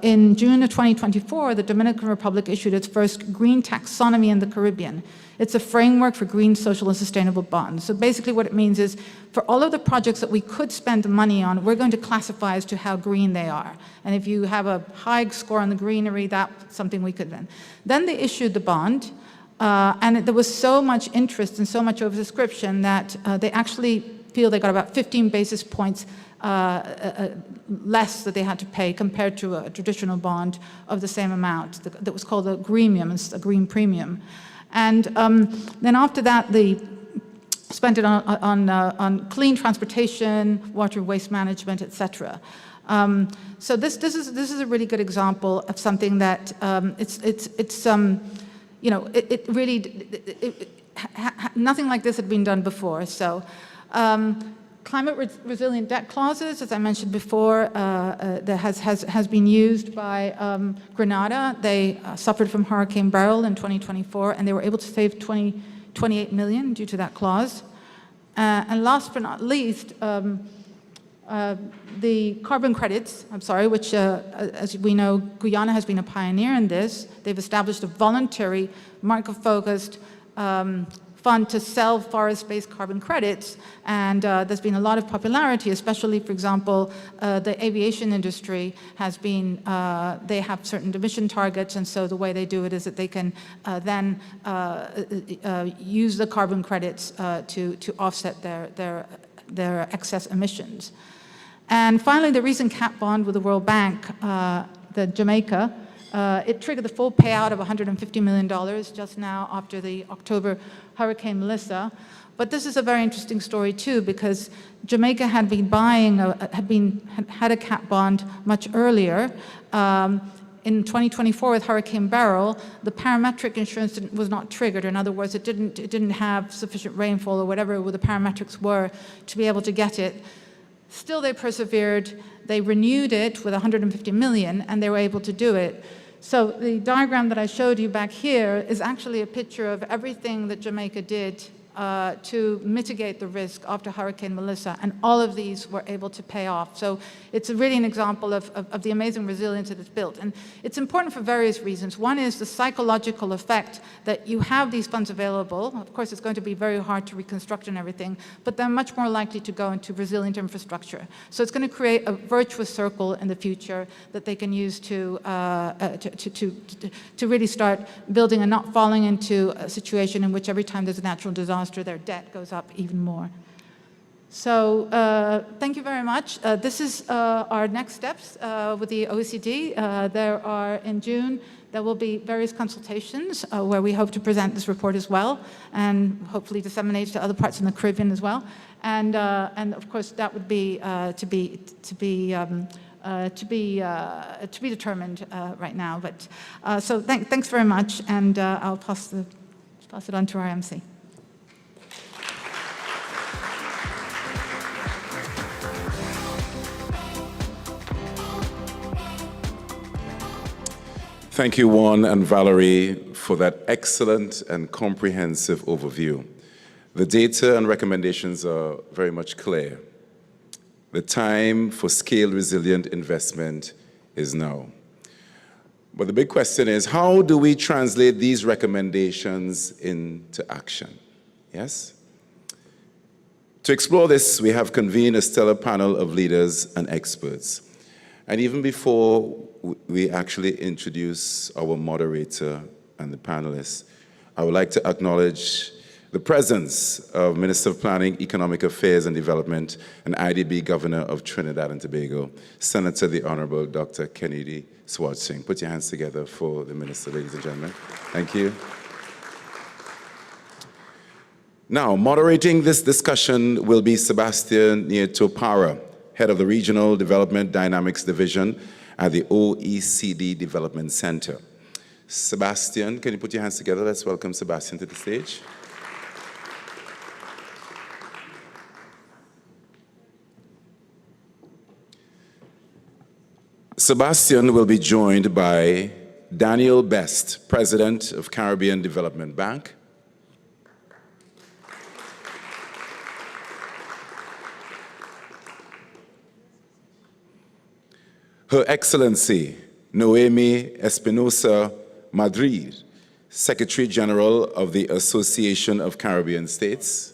In June of 2024, the Dominican Republic issued its first green taxonomy in the Caribbean. It's a framework for green, social, and sustainable bonds. So basically what it means is, for all of the projects that we could spend the money on, we're going to classify as to how green they are. And if you have a high score on the greenery, that's something we could then. Then they issued the bond, and there was so much interest and so much oversubscription that they actually feel they got about 15 basis points less that they had to pay compared to a traditional bond of the same amount. That was called a greenium, a green premium. And then after that, they spent it on clean transportation, water waste management, etc. So this is a really good example of something that nothing like this had been done before. So Resilient debt clauses, as I mentioned before, that has been used by Grenada. They suffered from Hurricane Beryl in 2024, and they were able to save 28 million due to that clause. And last but not least, the carbon credits, which, as we know, Guyana has been a pioneer in this. They've established a voluntary, market-focused fund to sell forest-based carbon credits, and there's been a lot of popularity, especially, for example, the aviation industry has been, they have certain emission targets, and so the way they do it is that they can then use the carbon credits to offset their excess emissions. And finally, the recent cat bond with the World Bank, the Jamaica, it triggered the full payout of $150 million just now after the October Hurricane Melissa. But this is a very interesting story too, because Jamaica had been buying, had a cat bond much earlier. In 2024 with Hurricane Beryl, the parametric insurance was not triggered. In other words, it didn't have sufficient rainfall or whatever the parametrics were to be able to get it. Still, they persevered. They renewed it with 150 million, and they were able to do it. So the diagram that I showed you back here is actually a picture of everything that Jamaica did to mitigate the risk after Hurricane Melissa, and all of these were able to pay off. So it's really an example of the amazing resilience that it's built. And it's important for various reasons. One is the psychological effect that you have these funds available. Of course, it's going to be very hard to reconstruct and everything, but they're much more likely to go into resilient infrastructure. So it's going to create a virtuous circle in the future that they can use to really start building and not falling into a situation in which every time there's a natural disaster, their debt goes up even more. So thank you very much. This is our next steps with the OECD. There are, in June, there will be various consultations where we hope to present this report as well, and hopefully disseminate to other parts in the Caribbean as well. And of course, that would be to be determined right now. But so thanks very much, and I'll pass it on to our MC. Thank you, Juan and Valerie, for that excellent and comprehensive overview. The data and recommendations are very much clear. The time for scale resilient investment is now. But the big question is, how do we translate these recommendations into action? Yes? To explore this, we have convened a stellar panel of leaders and experts. And even before we actually introduce our moderator and the panelists, I would like to acknowledge the presence of Minister of Planning, Economic Affairs and Development, and IDB Governor of Trinidad and Tobago, Senator the Honorable Dr. Kennedy Swart-Singh. Put your hands together for the Minister, ladies and gentlemen. Thank you. Now, moderating this discussion will be Sebastian Nieto-Para, Head of the Regional Development Dynamics Division at the OECD Development Center. Sebastian, can you put your hands together? Let's welcome Sebastian to the stage. Sebastian will be joined by Daniel Best, President of Caribbean Development Bank, Her Excellency Noemi Espinosa Madrid, Secretary General of the Association of Caribbean States.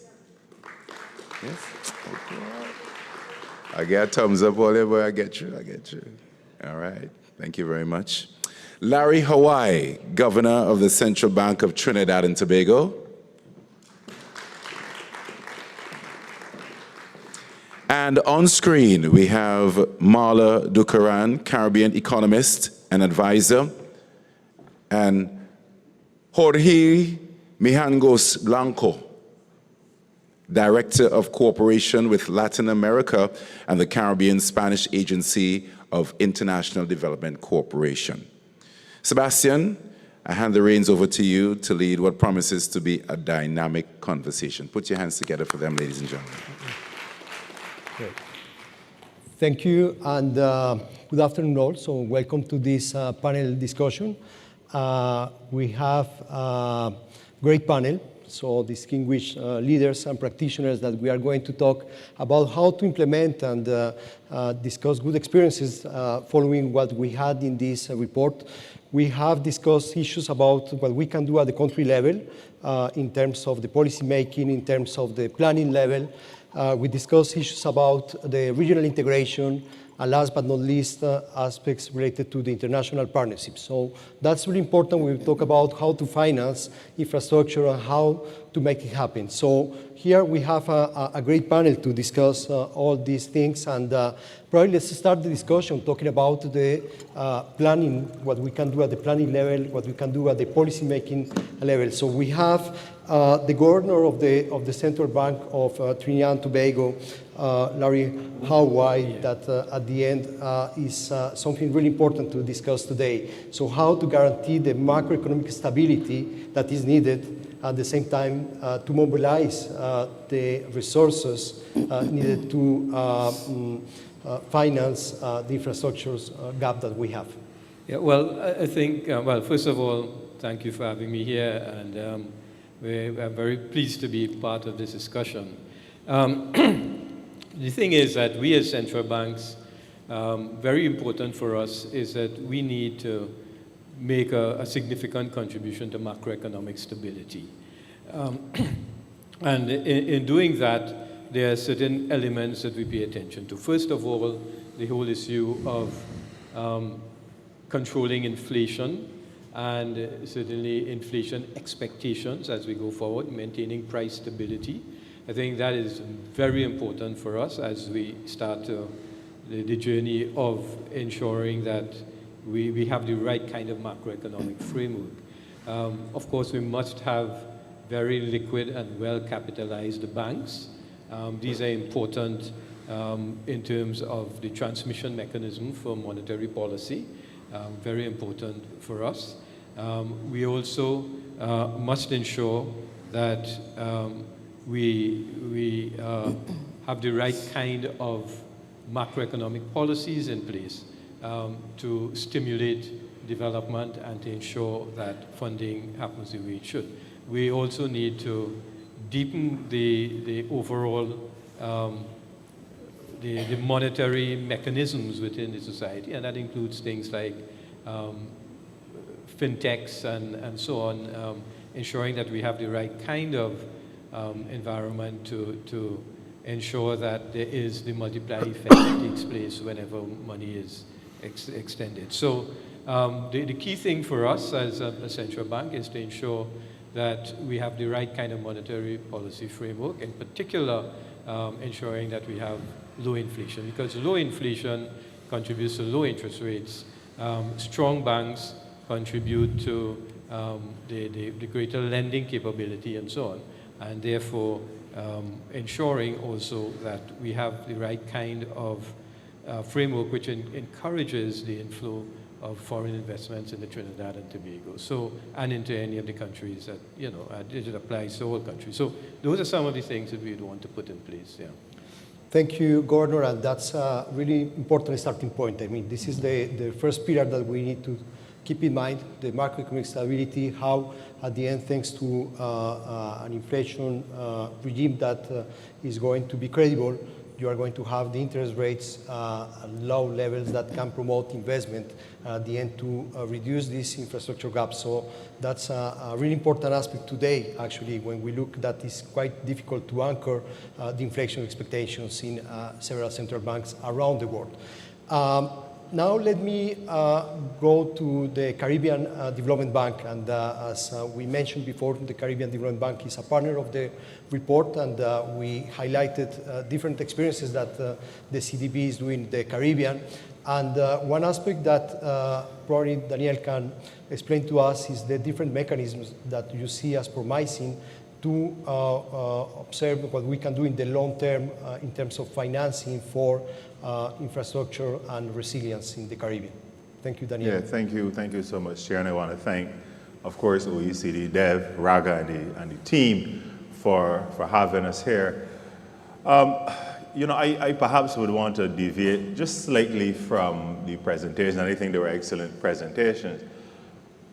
Yes. I get a thumbs up, whatever. I get you. All right. Thank you very much. Larry Hawaii, Governor of the Central Bank of Trinidad and Tobago. And on screen, we have Marla Ducaran, Caribbean economist and advisor, and Jorge Mijangos Blanco, Director of Cooperation with Latin America and the Caribbean Spanish Agency of International Development Cooperation. Sebastian, I hand the reins over to you to lead what promises to be a dynamic conversation. Put your hands together for them, ladies and gentlemen. Great. Thank you, and good afternoon all. So welcome to this panel discussion. We have a great panel, so distinguished leaders and practitioners that we are going to talk about how to implement and discuss good experiences following what we had in this report. We have discussed issues about what we can do at the country level in terms of the policy making, in terms of the planning level. We discussed issues about the regional integration, and last but not least, aspects related to the international partnerships. So that's really important when we talk about how to finance infrastructure and how to make it happen. So here we have a great panel to discuss all these things, and probably let's start the discussion talking about the planning, what we can do at the planning level, what we can do at the policy making level. So we have the governor of the Central Bank of Trinidad and Tobago, Larry Howard, that at the end is something really important to discuss today. So how to guarantee the macroeconomic stability that is needed, at the same time to mobilize the resources needed to finance the infrastructure's gap that we have. Yeah, well, I think, well, first of all, thank you for having me here, and we're very pleased to be part of this discussion. The thing is that we as central banks, very important for us is that we need to make a significant contribution to macroeconomic stability. And in doing that, there are certain elements that we pay attention to. First of all, the whole issue of controlling inflation, and certainly inflation expectations as we go forward, maintaining price stability. I think that is very important for us as we start the journey of ensuring that we have the right kind of macroeconomic framework. Of course, we must have very liquid and well-capitalized banks. These are important in terms of the transmission mechanism for monetary policy, very important for us. We also must ensure that we have the right kind of macroeconomic policies in place to stimulate development and to ensure that funding happens the way it should. We also need to deepen the overall the monetary mechanisms within the society, and that includes things like fintechs and so on, ensuring that we have the right kind of environment to ensure that there is the multiplier effect that takes place whenever money is extended. So the key thing for us as a central bank is to ensure that we have the right kind of monetary policy framework, in particular ensuring that we have low inflation, because low inflation contributes to low interest rates. Strong banks contribute to the greater lending capability and so on, and therefore ensuring also that we have the right kind of framework which encourages the inflow of foreign investments in the Trinidad and Tobago, so, and into any of the countries that, you know, it applies to all countries. So those are some of the things that we'd want to put in place, yeah. Thank you, Governor, and that's a really important starting point. I mean, this is the first pillar that we need to keep in mind, the macroeconomic stability, how at the end, thanks to an inflation regime that is going to be credible, you are going to have the interest rates at low levels that can promote investment at the end to reduce this infrastructure gap. So that's a really important aspect today, actually, when we look that it's quite difficult to anchor the inflation expectations in several central banks around the world. Now let me go to the Caribbean Development Bank, and as we mentioned before, the Caribbean Development Bank is a partner of the report, and we highlighted different experiences that the CDB is doing in the Caribbean. And one aspect that probably Daniel can explain to us is the different mechanisms that you see as promising to observe what we can do in the long term in terms of financing for infrastructure and resilience in the Caribbean. Thank you, Daniel. Yeah, thank you so much, Chair. And I want to thank, of course, OECD, Dev, Raga, and the team for having us here. I perhaps would want to deviate just slightly from the presentation. I think they were excellent presentations.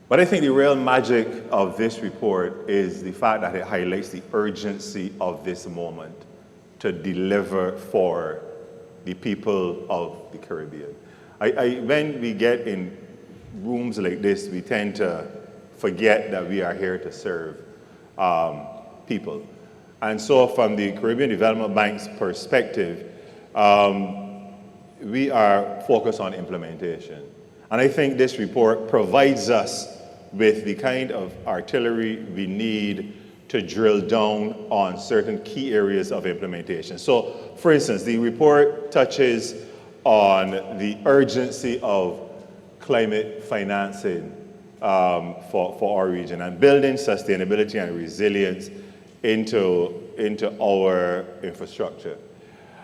But I think the real magic of this report is the fact that it highlights the urgency of this moment to deliver for the people of the Caribbean. When we get in rooms like this, we tend to forget that we are here to serve people. And so from the Caribbean Development Bank's perspective, we are focused on implementation. And I think this report provides us with the kind of artillery we need to drill down on certain key areas of implementation. So, for instance, the report touches on the urgency of climate financing for our region and building sustainability and resilience into our infrastructure.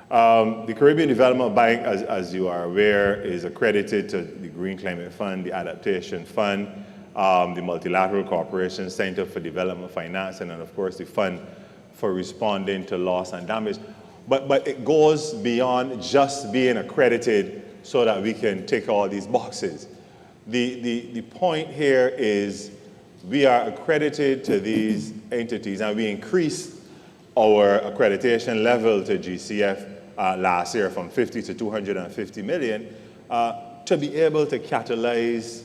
The Caribbean Development Bank, as you are aware, is accredited to the Green Climate Fund, the Adaptation Fund, the Multilateral Cooperation Center for Development Finance, and of course the Fund for Responding to Loss and Damage. But it goes beyond just being accredited so that we can tick all these boxes. The point here is we are accredited to these entities, and we increased our accreditation level to GCF last year from 50 to 250 million to be able to catalyze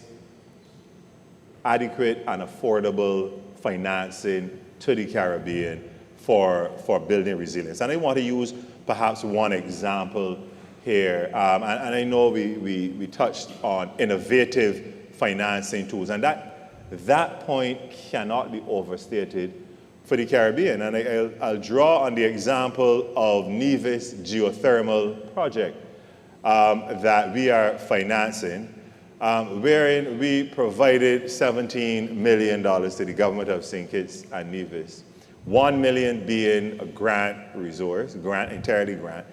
adequate and affordable financing to the Caribbean for building resilience. And I want to use perhaps one example here. And I know we touched on innovative financing tools, and that point cannot be overstated for the Caribbean. And I'll draw on the example of Nevis geothermal project that we are financing, wherein we provided $17 million to the government of St. Kitts and Nevis, $1 million being a grant resource, entirely grant,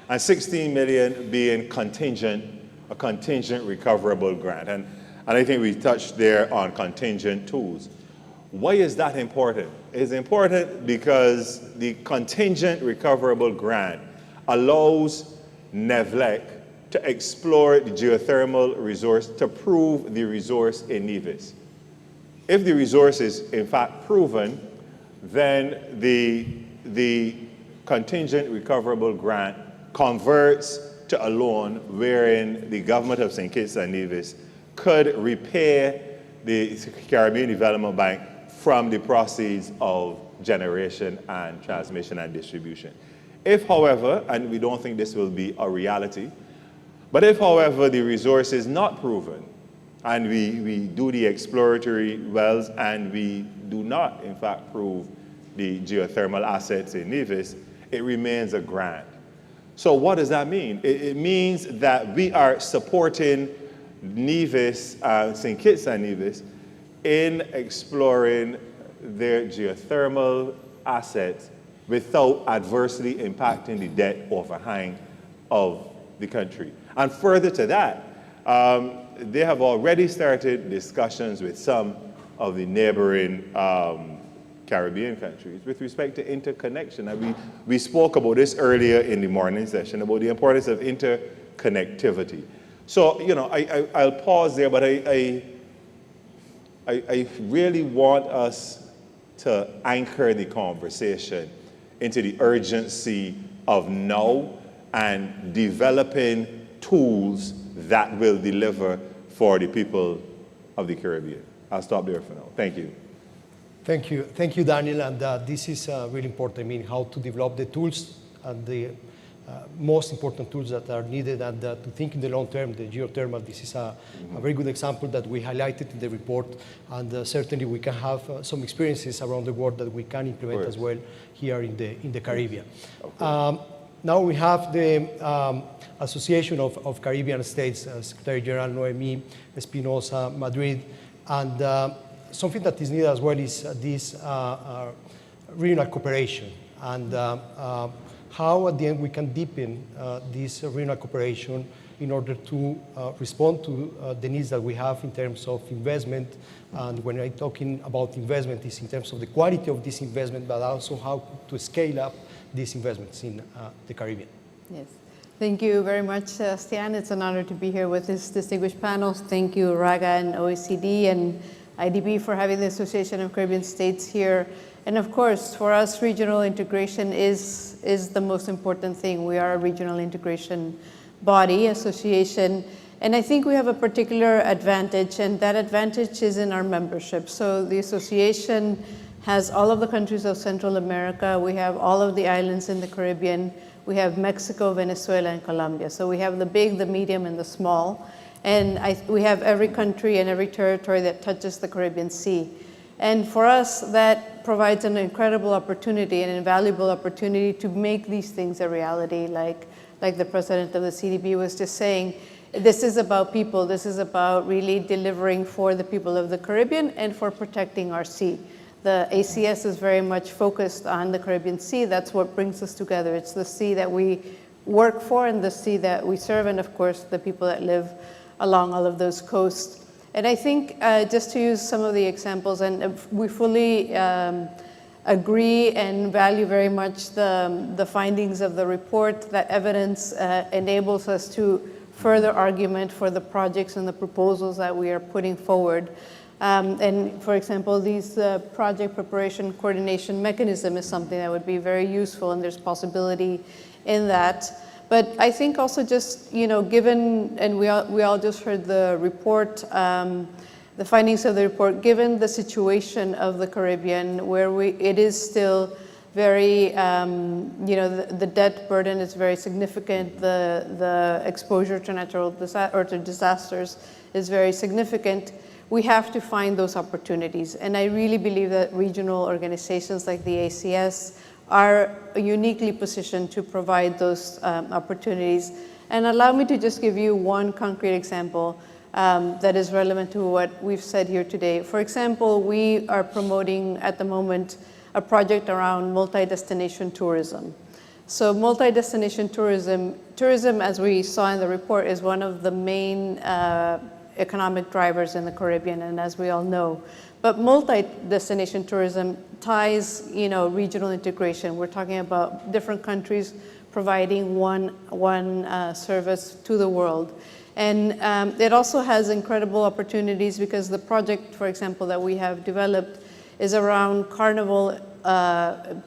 and $16 million being a contingent recoverable grant. And I think we touched there on contingent tools. Why is that important? It's important because the contingent recoverable grant allows NEVLEC to explore the geothermal resource to prove the resource in Nevis. If the resource is in fact proven, then the contingent recoverable grant converts to a loan wherein the government of St. Kitts and Nevis could repay the Caribbean Development Bank from the proceeds of generation and transmission and distribution. If, however, and we don't think this will be a reality, but if, however, the resource is not proven, and we do the exploratory wells and we do not, in fact, prove the geothermal assets in Nevis, it remains a grant. So what does that mean? It means that we are supporting Nevis, St. Kitts and Nevis, in exploring their geothermal assets without adversely impacting the debt overhang of the country. And further to that, they have already started discussions with some of the neighboring Caribbean countries with respect to interconnection. And we spoke about this earlier in the morning session about the importance of interconnectivity. So, I'll pause there, but I really want us to anchor the conversation into the urgency of now and developing tools that will deliver for the people of the Caribbean. I'll stop there for now. Thank you. Thank you. Thank you, Daniel. And this is really important. I mean, how to develop the tools and the most important tools that are needed, and to think in the long term, the geothermal, this is a very good example that we highlighted in the report, and certainly we can have some experiences around the world that we can implement as well here in the Caribbean. Now we have the Association of Caribbean States, Secretary General Noemi Espinosa Madrid, and something that is needed as well is this regional cooperation, and how at the end we can deepen this regional cooperation in order to respond to the needs that we have in terms of investment. And when I'm talking about investment, it's in terms of the quality of this investment, but also how to scale up these investments in the Caribbean. Yes. Thank you very much, Stian. It's an honor to be here with this distinguished panel. Thank you, Raga and OECD and IDB for having the Association of Caribbean States here. And of course, for us, regional integration is the most important thing. We are a regional integration body, association, and I think we have a particular advantage, and that advantage is in our membership. So the association has all of the countries of Central America. We have all of the islands in the Caribbean. We have Mexico, Venezuela, and Colombia. So we have the big, the medium, and the small. And we have every country and every territory that touches the Caribbean Sea. And for us, that provides an incredible opportunity, an invaluable opportunity to make these things a reality, like the president of the CDB was just saying. This is about people. This is about really delivering for the people of the Caribbean and for protecting our sea. The ACS is very much focused on the Caribbean Sea. That's what brings us together. It's the sea that we work for and the sea that we serve, and of course, the people that live along all of those coasts. And I think just to use some of the examples, and we fully agree and value very much the findings of the report. That evidence enables us to further argument for the projects and the proposals that we are putting forward. And for example, these project preparation coordination mechanism is something that would be very useful, and there's possibility in that. But I think also just, given, and we all just heard the report, the findings of the report, given the situation of the Caribbean, where it is still very, the debt burden is very significant, the exposure to natural or to disasters is very significant, we have to find those opportunities. And I really believe that regional organizations like the ACS are uniquely positioned to provide those opportunities. And allow me to just give you one concrete example that is relevant to what we've said here today. For example, we are promoting at the moment a project around multi-destination tourism. So multi-destination tourism, as we saw in the report, is one of the main economic drivers in the Caribbean, and as we all know. But multi-destination tourism ties, regional integration. We're talking about different countries providing one service to the world. And it also has incredible opportunities because the project, for example, that we have developed is around carnival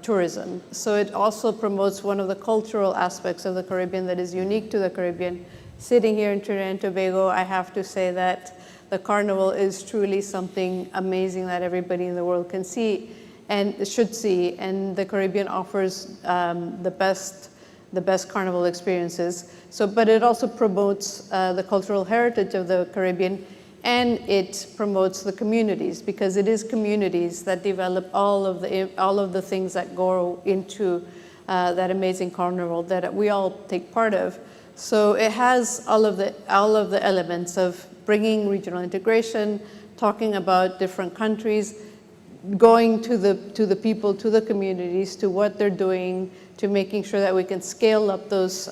tourism. So it also promotes one of the cultural aspects of the Caribbean that is unique to the Caribbean. Sitting here in Trinidad and Tobago, I have to say that the carnival is truly something amazing that everybody in the world can see and should see, and the Caribbean offers the best carnival experiences. But it also promotes the cultural heritage of the Caribbean, and it promotes the communities, because it is communities that develop all of the things that go into that amazing carnival that we all take part of. So it has all of the elements of bringing regional integration, talking about different countries, going to the people, to the communities, to what they're doing, to making sure that we can scale up those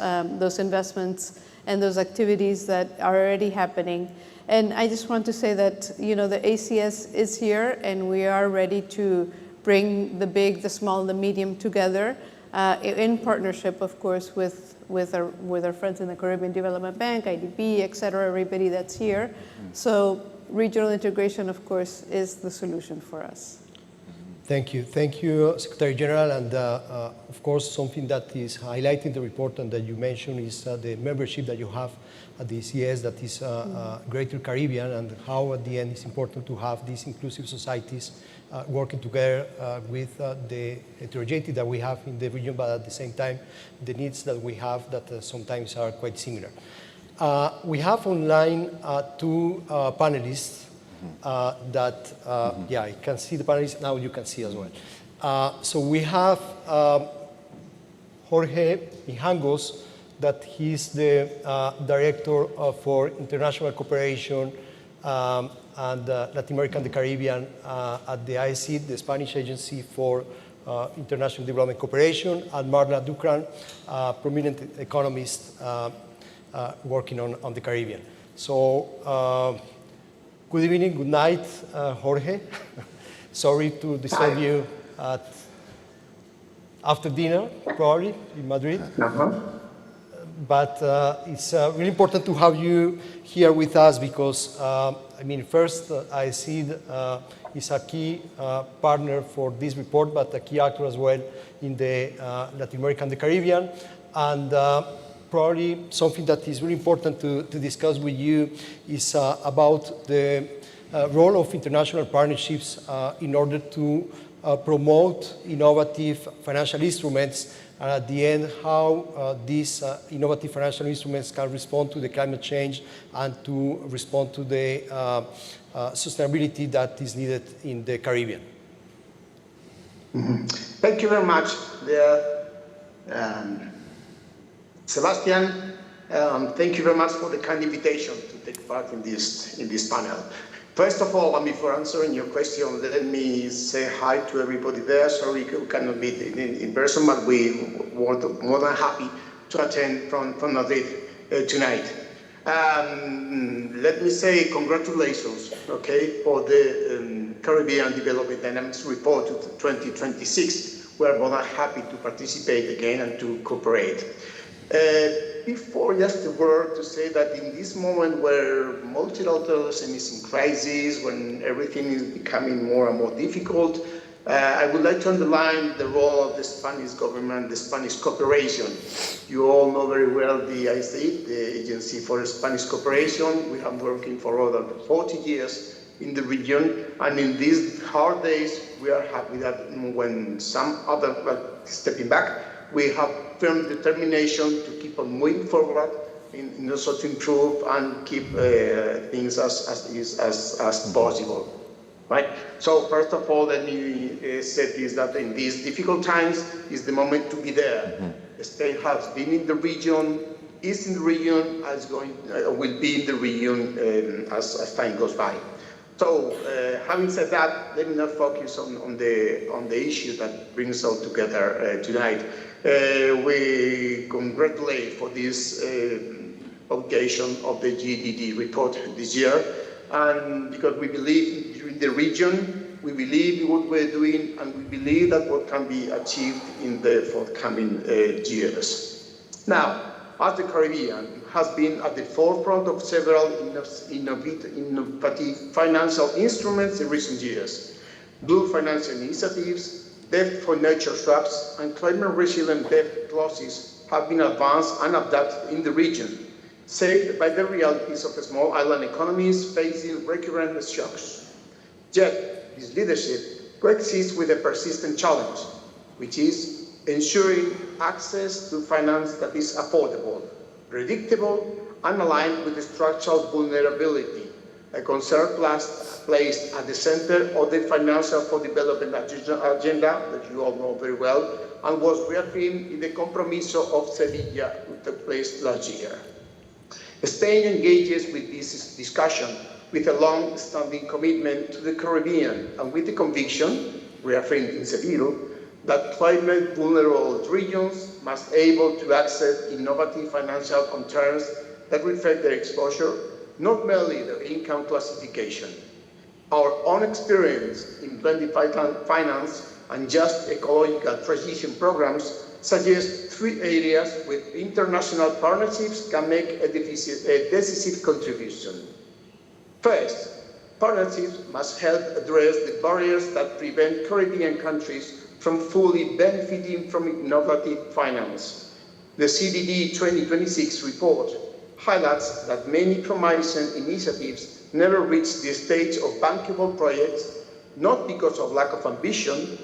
investments and those activities that are already happening. And I just want to say that, the ACS is here, and we are ready to bring the big, the small, the medium together in partnership, of course, with our friends in the Caribbean Development Bank, IDB, et cetera, everybody that's here. So regional integration, of course, is the solution for us. Thank you, Secretary General. And of course, something that is highlighted in the report and that you mentioned is the membership that you have at the ACS, that is Greater Caribbean, and how at the end it's important to have these inclusive societies working together with the heterogeneity that we have in the region, but at the same time, the needs that we have that sometimes are quite similar. We have online two panelists that, I can see the panelists, now you can see as well. So we have Jorge Mijangos, that he's the Director for International Cooperation and Latin America and the Caribbean at the IC, the Spanish Agency for International Development Cooperation, and Marla Dukran, prominent economist working on the Caribbean. So good evening, good night, Jorge. Sorry to disturb you after dinner, probably, in Madrid. but it's really important to have you here with us because, I mean, first, I see is a key partner for this report, but a key actor as well in the Latin America and the Caribbean. And probably something that is really important to discuss with you is about the role of international partnerships in order to promote innovative financial instruments, and at the end, how these innovative financial instruments can respond to the climate change and to respond to the sustainability that is needed in the Caribbean. Mm-hmm. Thank you very much, Sebastian. Thank you very much for the kind invitation to take part in this panel. First of all, before answering your question, let me say hi to everybody there. Sorry we cannot meet in person, but we were more than happy to attend from Madrid tonight. Let me say congratulations, okay, for the Caribbean Development Dynamics Report 2026. We are more than happy to participate again and to cooperate. Before, just a word to say that in this moment where multilateralism is in crisis, when everything is becoming more and more difficult, I would like to underline the role of the Spanish government, the Spanish cooperation. You all know very well the ICD, the Agency for Spanish Cooperation. We have been working for over 40 years in the region, and in these hard days, we are happy that when some other, stepping back, we have firm determination to keep on moving forward in order to improve and keep things as possible, right? So first of all, let me say this, that in these difficult times is the moment to be there. Mm-hmm. Spain has been in the region, is in the region, will be in the region as time goes by. So, having said that, let me now focus on the issue that brings us all together tonight. We congratulate for this publication of the GDD report this year, and because we believe in the region, we believe in what we're doing, and we believe that what can be achieved in the forthcoming years. Now, as the Caribbean has been at the forefront of several innovative financial instruments in recent years, blue financial initiatives, debt for nature swaps, and climate-resilient debt clauses have been advanced and adapted in the region, shaped by the realities of small island economies facing recurrent shocks. Yet, this leadership coexists with a persistent challenge, which is ensuring access to finance that is affordable, predictable, and aligned with the structural vulnerability, a concern placed at the center of the Financial for Development agenda that you all know very well, and was reaffirmed in the Compromiso of Sevilla that took place last year. Spain engages with this discussion with a long-standing commitment to the Caribbean and with the conviction, reaffirmed in Seville, that climate-vulnerable regions must be able to access innovative financial terms that reflect their exposure, not merely their income classification. Our own experience in blended finance and just ecological transition programs suggest three areas where international partnerships can make a decisive contribution. First, partnerships must help address the barriers that prevent Caribbean countries from fully benefiting from innovative finance. The CDD 2026 report highlights that many promising initiatives never reach the stage of bankable projects, not because of lack of ambition,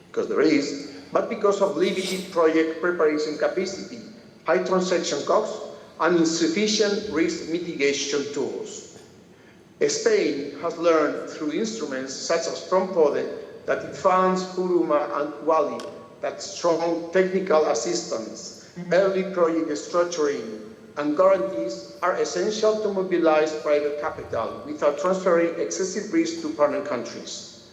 because there is, but because of limited project preparation capacity, high transaction costs, and insufficient risk mitigation tools. Spain has learned through instruments such as PROMPODE that it funds Huruma and Wali, that strong technical assistance, early project structuring, and guarantees are essential to mobilize private capital without transferring excessive risk to partner countries.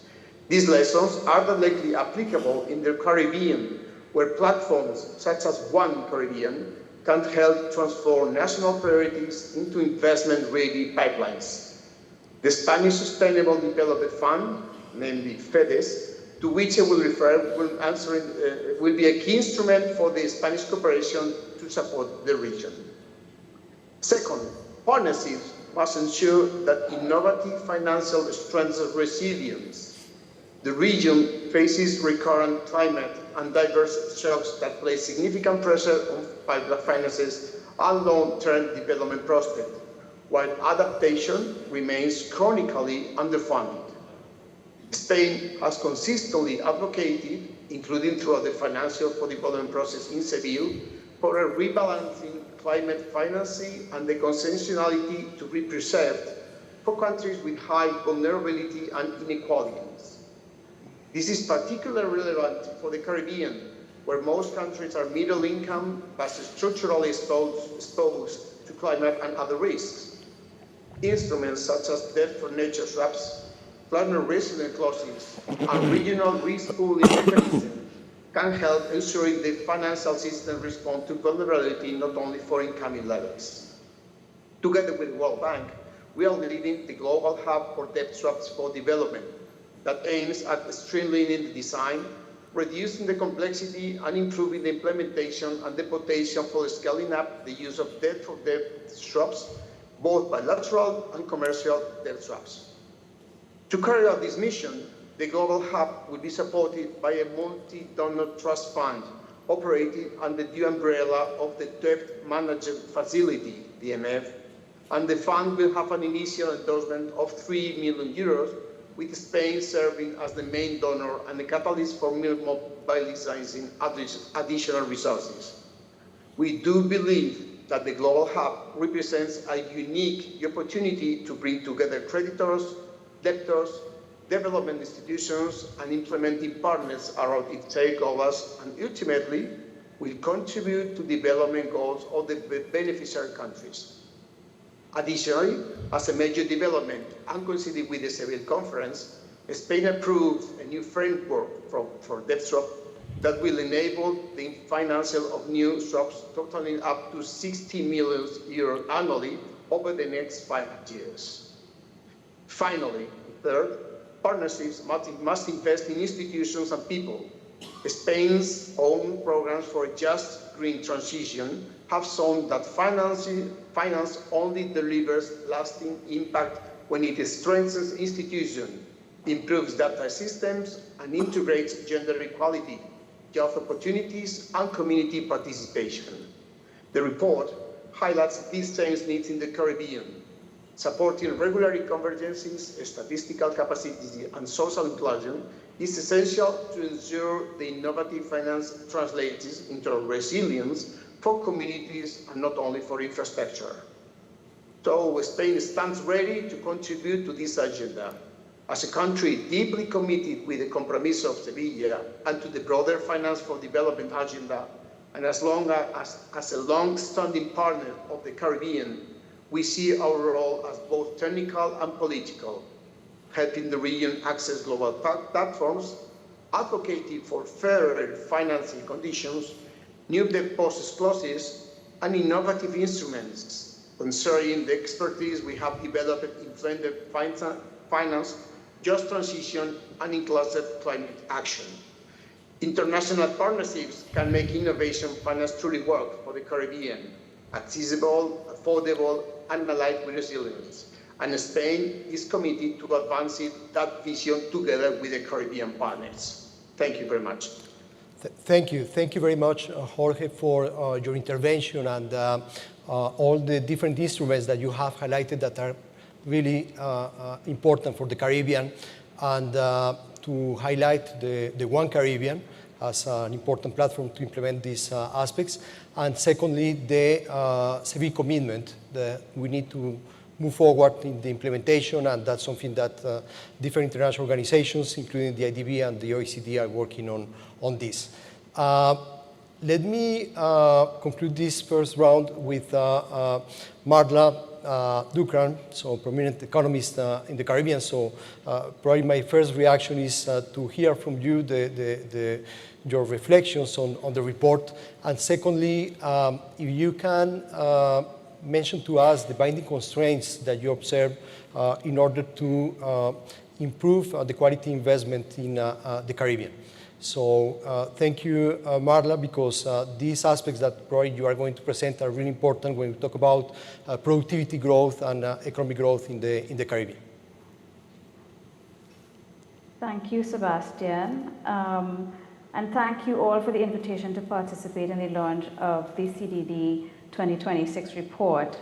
These lessons are directly applicable in the Caribbean, where platforms such as One Caribbean can help transform national priorities into investment-ready pipelines. The Spanish Sustainable Development Fund, namely FEDES, to which I will refer will be a key instrument for the Spanish cooperation to support the region. Second, partnerships must ensure that innovative financial strengthens resilience. The region faces recurrent climate and diverse shocks that place significant pressure on public finances and long-term development prospects, while adaptation remains chronically underfunded. Spain has consistently advocated, including throughout the Financial for Development process in Seville, for a rebalancing climate financing and the consensuality to be preserved for countries with high vulnerability and inequalities. This is particularly relevant for the Caribbean, where most countries are middle income but structurally exposed to climate and other risks. Instruments such as debt for nature swaps, climate resilient clauses, and regional risk pooling mechanisms can help ensuring the financial system responds to vulnerability not only for incoming levels. Together with the World Bank, we are leading the Global Hub for Debt Swaps for Development that aims at streamlining the design, reducing the complexity, and improving the implementation and the potential for scaling up the use of debt for debt swaps, both bilateral and commercial debt swaps. To carry out this mission, the Global Hub will be supported by a multi-donor trust fund operating under the umbrella of the Debt Management Facility, DMF, and the fund will have an initial endorsement of €3 million, with Spain serving as the main donor and the catalyst for mobilizing additional resources. We do believe that the Global Hub represents a unique opportunity to bring together creditors, debtors, development institutions, and implementing partners around its stakeholders, and ultimately will contribute to development goals of the beneficiary countries. Additionally, as a major development and considered with the Seville Conference, Spain approved a new framework for debt swap that will enable the financing of new swaps totaling up to €60 million annually over the next 5 years. Finally, third, partnerships must invest in institutions and people. Spain's own programs for a just green transition have shown that finance only delivers lasting impact when it strengthens institutions, improves data systems, and integrates gender equality, job opportunities, and community participation. The report highlights these same needs in the Caribbean. Supporting regulatory convergences, statistical capacity, and social inclusion is essential to ensure the innovative finance translates into resilience for communities and not only for infrastructure. So Spain stands ready to contribute to this agenda. As a country deeply committed with the compromise of Sevilla and to the broader finance for development agenda, and as a long-standing partner of the Caribbean, we see our role as both technical and political, helping the region access global platforms, advocating for fairer financing conditions, new deposit clauses, and innovative instruments, concerning the expertise we have developed in blended finance, just transition, and inclusive climate action. International partnerships can make innovation finance truly work for the Caribbean, accessible, affordable, and aligned with resilience. And Spain is committed to advancing that vision together with the Caribbean partners. Thank you very much. Thank you. Thank you very much, Jorge, for your intervention and all the different instruments that you have highlighted that are really important for the Caribbean, and to highlight the One Caribbean as an important platform to implement these aspects. And secondly, the civic commitment that we need to move forward in the implementation, and that's something that different international organizations, including the IDB and the OECD, are working on this. Let me conclude this first round with Marla Dukran, so prominent economist in the Caribbean. So probably my first reaction is to hear from you your reflections on the report. And secondly, if you can mention to us the binding constraints that you observe in order to improve the quality investment in the Caribbean. So thank you, Marla, because these aspects that probably you are going to present are really important when we talk about productivity growth and economic growth in the Caribbean. Thank you, Sebastian. And thank you all for the invitation to participate in the launch of the CDD 2026 report.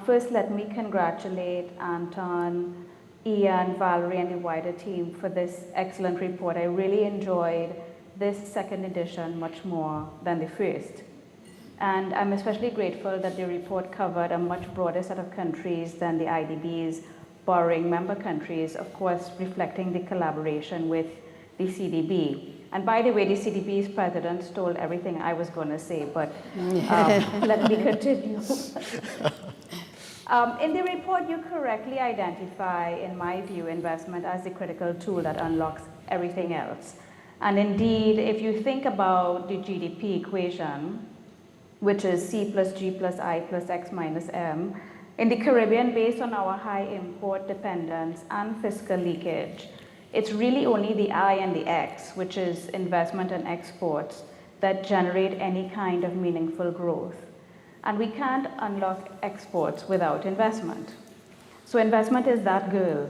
First, let me congratulate Anton, Ian, Valerie, and the wider team for this excellent report. I really enjoyed this second edition much more than the first. And I'm especially grateful that the report covered a much broader set of countries than the IDB's borrowing member countries, of course, reflecting the collaboration with the CDB. And by the way, the CDB's president stole everything I was going to say, but let me continue. In the report, you correctly identify, in my view, investment as the critical tool that unlocks everything else. And indeed, if you think about the GDP equation, which is C plus G plus I plus X minus M, in the Caribbean, based on our high import dependence and fiscal leakage, it's really only the I and the X, which is investment and exports, that generate any kind of meaningful growth. And we can't unlock exports without investment. So investment is that goal,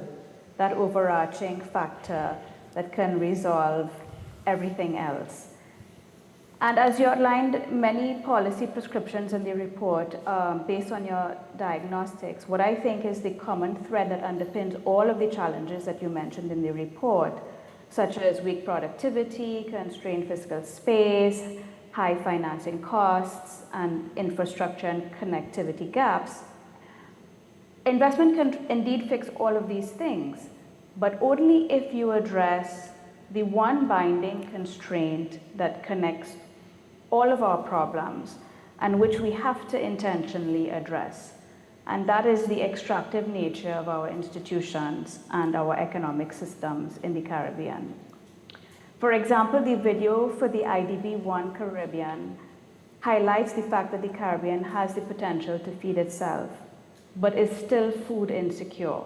that overarching factor that can resolve everything else. And as you outlined many policy prescriptions in the report based on your diagnostics, what I think is the common thread that underpins all of the challenges that you mentioned in the report, such as weak productivity, constrained fiscal space, high financing costs, and infrastructure and connectivity gaps. Investment can indeed fix all of these things, but only if you address the one binding constraint that connects all of our problems and which we have to intentionally address. And that is the extractive nature of our institutions and our economic systems in the Caribbean. For example, the video for the IDB One Caribbean highlights the fact that the Caribbean has the potential to feed itself, but is still food insecure,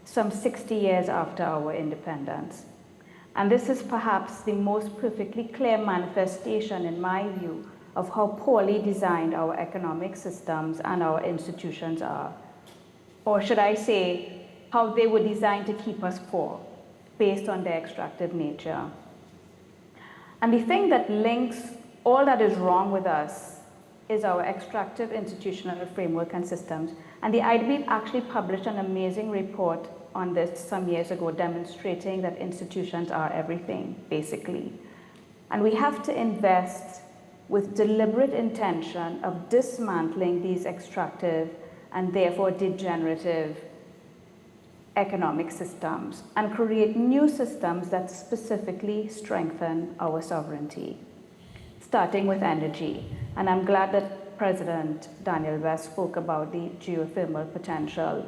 some 60 years after our independence. And this is perhaps the most perfectly clear manifestation, in my view, of how poorly designed our economic systems and our institutions are. Or should I say, how they were designed to keep us poor, based on their extractive nature. And the thing that links all that is wrong with us is our extractive institutional framework and systems. And the IDB actually published an amazing report on this some years ago, demonstrating that institutions are everything, basically. And we have to invest with deliberate intention of dismantling these extractive and therefore degenerative economic systems and create new systems that specifically strengthen our sovereignty, starting with energy. And I'm glad that President Daniel West spoke about the geothermal potential.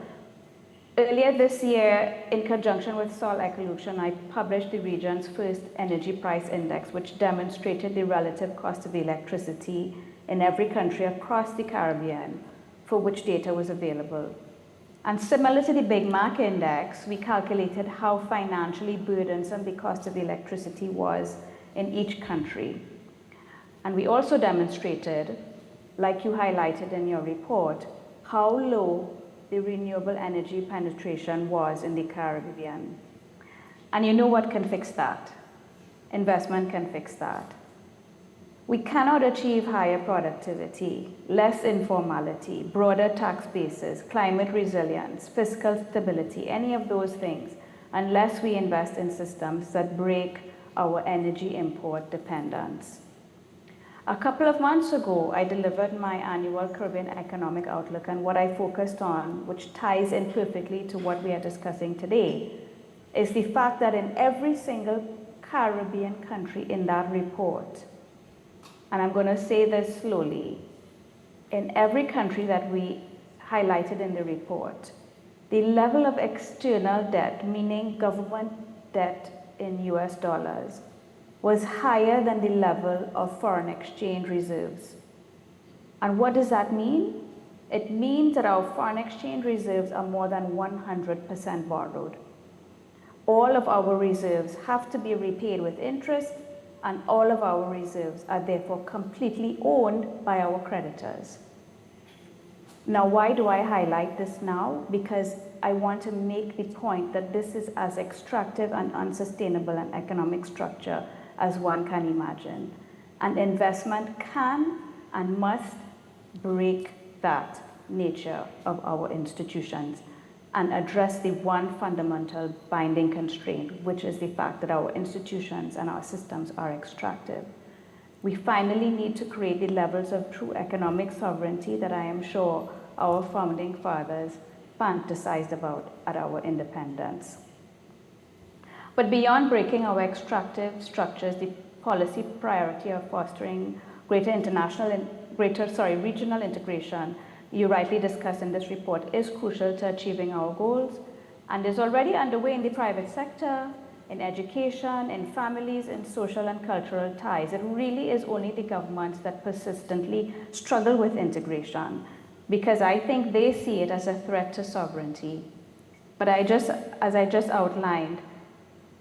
Earlier this year, in conjunction with Sol Ecolution, I published the region's first energy price index, which demonstrated the relative cost of electricity in every country across the Caribbean for which data was available. And similar to the Big Mac index, we calculated how financially burdensome the cost of electricity was in each country. And we also demonstrated, like you highlighted in your report, how low the renewable energy penetration was in the Caribbean. And you know what can fix that? Investment can fix that. We cannot achieve higher productivity, less informality, broader tax bases, climate resilience, fiscal stability, any of those things, unless we invest in systems that break our energy import dependence. A couple of months ago, I delivered my annual Caribbean Economic Outlook, and what I focused on, which ties in perfectly to what we are discussing today, is the fact that in every single Caribbean country in that report, and I'm going to say this slowly, in every country that we highlighted in the report, the level of external debt, meaning government debt in US dollars, was higher than the level of foreign exchange reserves. And what does that mean? It means that our foreign exchange reserves are more than 100% borrowed. all of our reserves have to be repaid with interest, and all of our reserves are therefore completely owned by our creditors. Now, why do I highlight this now? Because I want to make the point that this is as extractive and unsustainable an economic structure as one can imagine. And investment can and must break that nature of our institutions and address the one fundamental binding constraint, which is the fact that our institutions and our systems are extractive. We finally need to create the levels of true economic sovereignty that I am sure our founding fathers fantasized about at our independence. But beyond breaking our extractive structures, the policy priority of fostering regional integration you rightly discussed in this report is crucial to achieving our goals and is already underway in the private sector, in education, in families, in social and cultural ties. It really is only the governments that persistently struggle with integration, because I think they see it as a threat to sovereignty. But as I just outlined,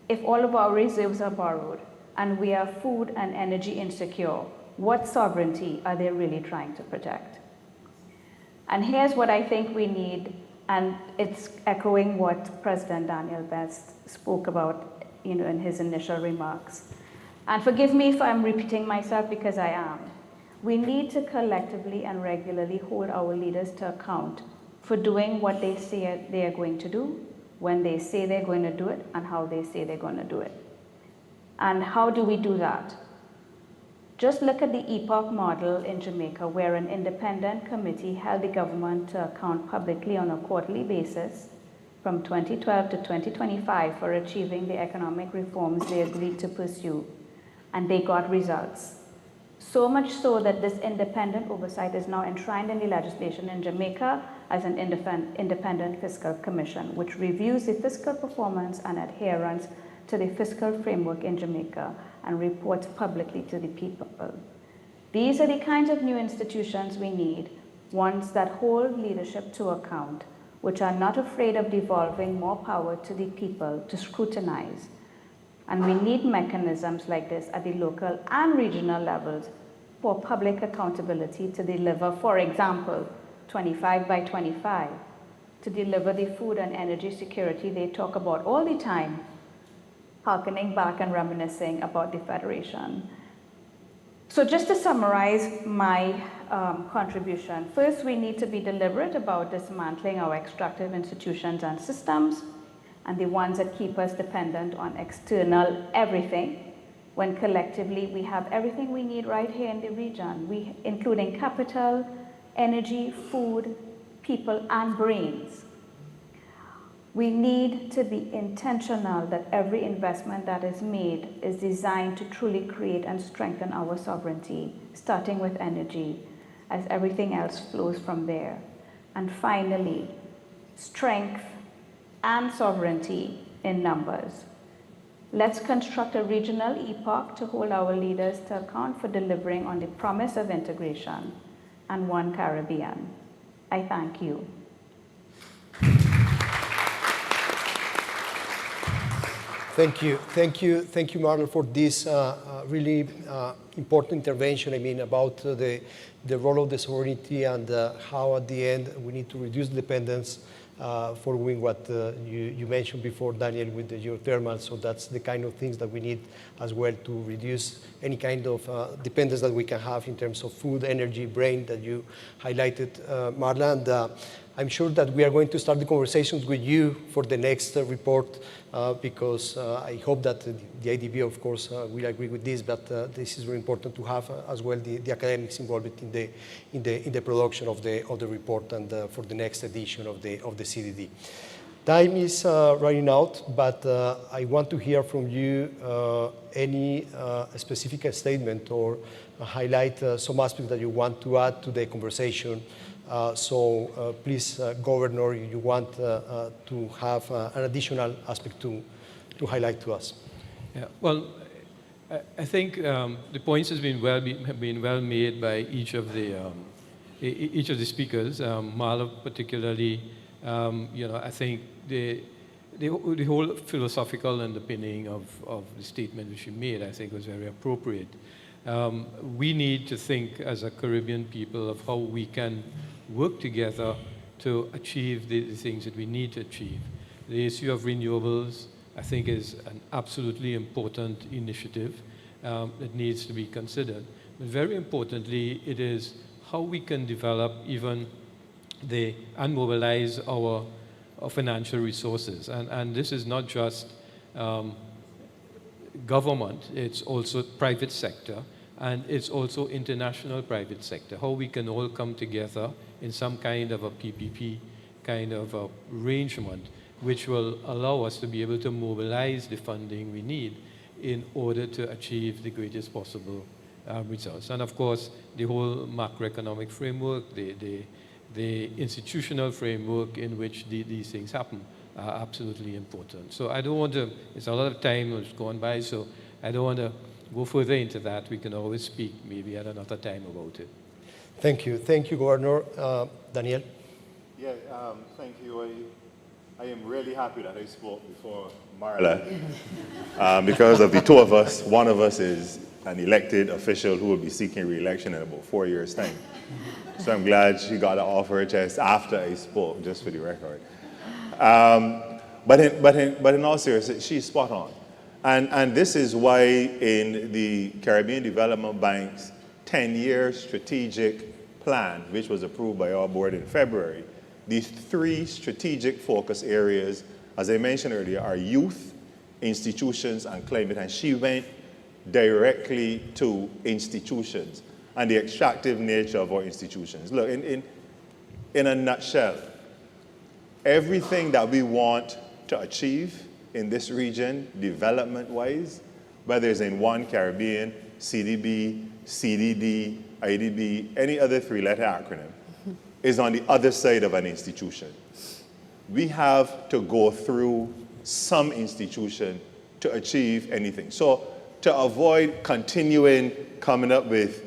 if all of our reserves are borrowed and we are food and energy insecure, what sovereignty are they really trying to protect? And here's what I think we need, and it's echoing what President Daniel Best spoke about, in his initial remarks. And forgive me if I'm repeating myself, because I am. We need to collectively and regularly hold our leaders to account for doing what they say they are going to do, when they say they're going to do it, and how they say they're going to do it. And how do we do that? Just look at the EPOC model in Jamaica, where an independent committee held the government to account publicly on a quarterly basis from 2012 to 2025 for achieving the economic reforms they agreed to pursue. And they got results. So much so that this independent oversight is now enshrined in the legislation in Jamaica as an independent fiscal commission, which reviews the fiscal performance and adherence to the fiscal framework in Jamaica and reports publicly to the people. These are the kinds of new institutions we need, ones that hold leadership to account, which are not afraid of devolving more power to the people to scrutinize. And we need mechanisms like this at the local and regional levels for public accountability to deliver, for example, 25 by 25, to deliver the food and energy security they talk about all the time, harkening back and reminiscing about the Federation. So just to summarize my contribution, first, we need to be deliberate about dismantling our extractive institutions and systems, and the ones that keep us dependent on external everything, when collectively we have everything we need right here in the region, including capital, energy, food, people, and brains. We need to be intentional that every investment that is made is designed to truly create and strengthen our sovereignty, starting with energy, as everything else flows from there. And finally, strength and sovereignty in numbers. Let's construct a regional EPOC to hold our leaders to account for delivering on the promise of integration and one Caribbean. I thank you. Thank you, Marla, for this really important intervention. I mean, about the role of the sovereignty and how, at the end, we need to reduce dependence, following what you mentioned before, Daniel, with the geothermal. So that's the kind of things that we need as well to reduce any kind of dependence that we can have in terms of food, energy, brain that you highlighted, Marla. And I'm sure that we are going to start the conversations with you for the next report, because I hope that the IDB, of course, will agree with this, but this is very important to have as well the academics involved in the production of the report and for the next edition of the CDD. Time is running out, but I want to hear from you any specific statement or highlight some aspects that you want to add to the conversation. So please, Governor, you want to have an additional aspect to highlight to us. Yeah, well, I think the points have been well made by each of the speakers. Marla particularly, I think the whole philosophical underpinning of the statement which you made, I think, was very appropriate. We need to think as a Caribbean people of how we can work together to achieve the things that we need to achieve. The issue of renewables, I think, is an absolutely important initiative that needs to be considered. But very importantly, it is how we can develop even and mobilize our financial resources. And this is not just government, it's also private sector, and it's also international private sector, how we can all come together in some kind of a PPP kind of arrangement, which will allow us to be able to mobilize the funding we need in order to achieve the greatest possible results. And of course, the whole macroeconomic framework, the institutional framework in which these things happen are absolutely important. So I don't want to, it's a lot of time that's gone by, so I don't want to go further into that. We can always speak maybe at another time about it. Thank you. Thank you, Governor. Daniel? Yeah, thank you. I am really happy that I spoke before Marla. Because of the two of us, one of us is an elected official who will be seeking re-election in about 4 years' time. So I'm glad she got the offer just after I spoke, just for the record. But in all seriousness, she's spot on. And this is why in the Caribbean Development Bank's 10-year strategic plan, which was approved by our board in February, these 3 strategic focus areas, as I mentioned earlier, are youth, institutions, and climate. And she went directly to institutions and the extractive nature of our institutions. Look, in a nutshell, everything that we want to achieve in this region, development-wise, whether it's in One Caribbean, CDB, CDD, IDB, any other 3-letter acronym, is on the other side of an institution. We have to go through some institution to achieve anything. So to avoid continuing coming up with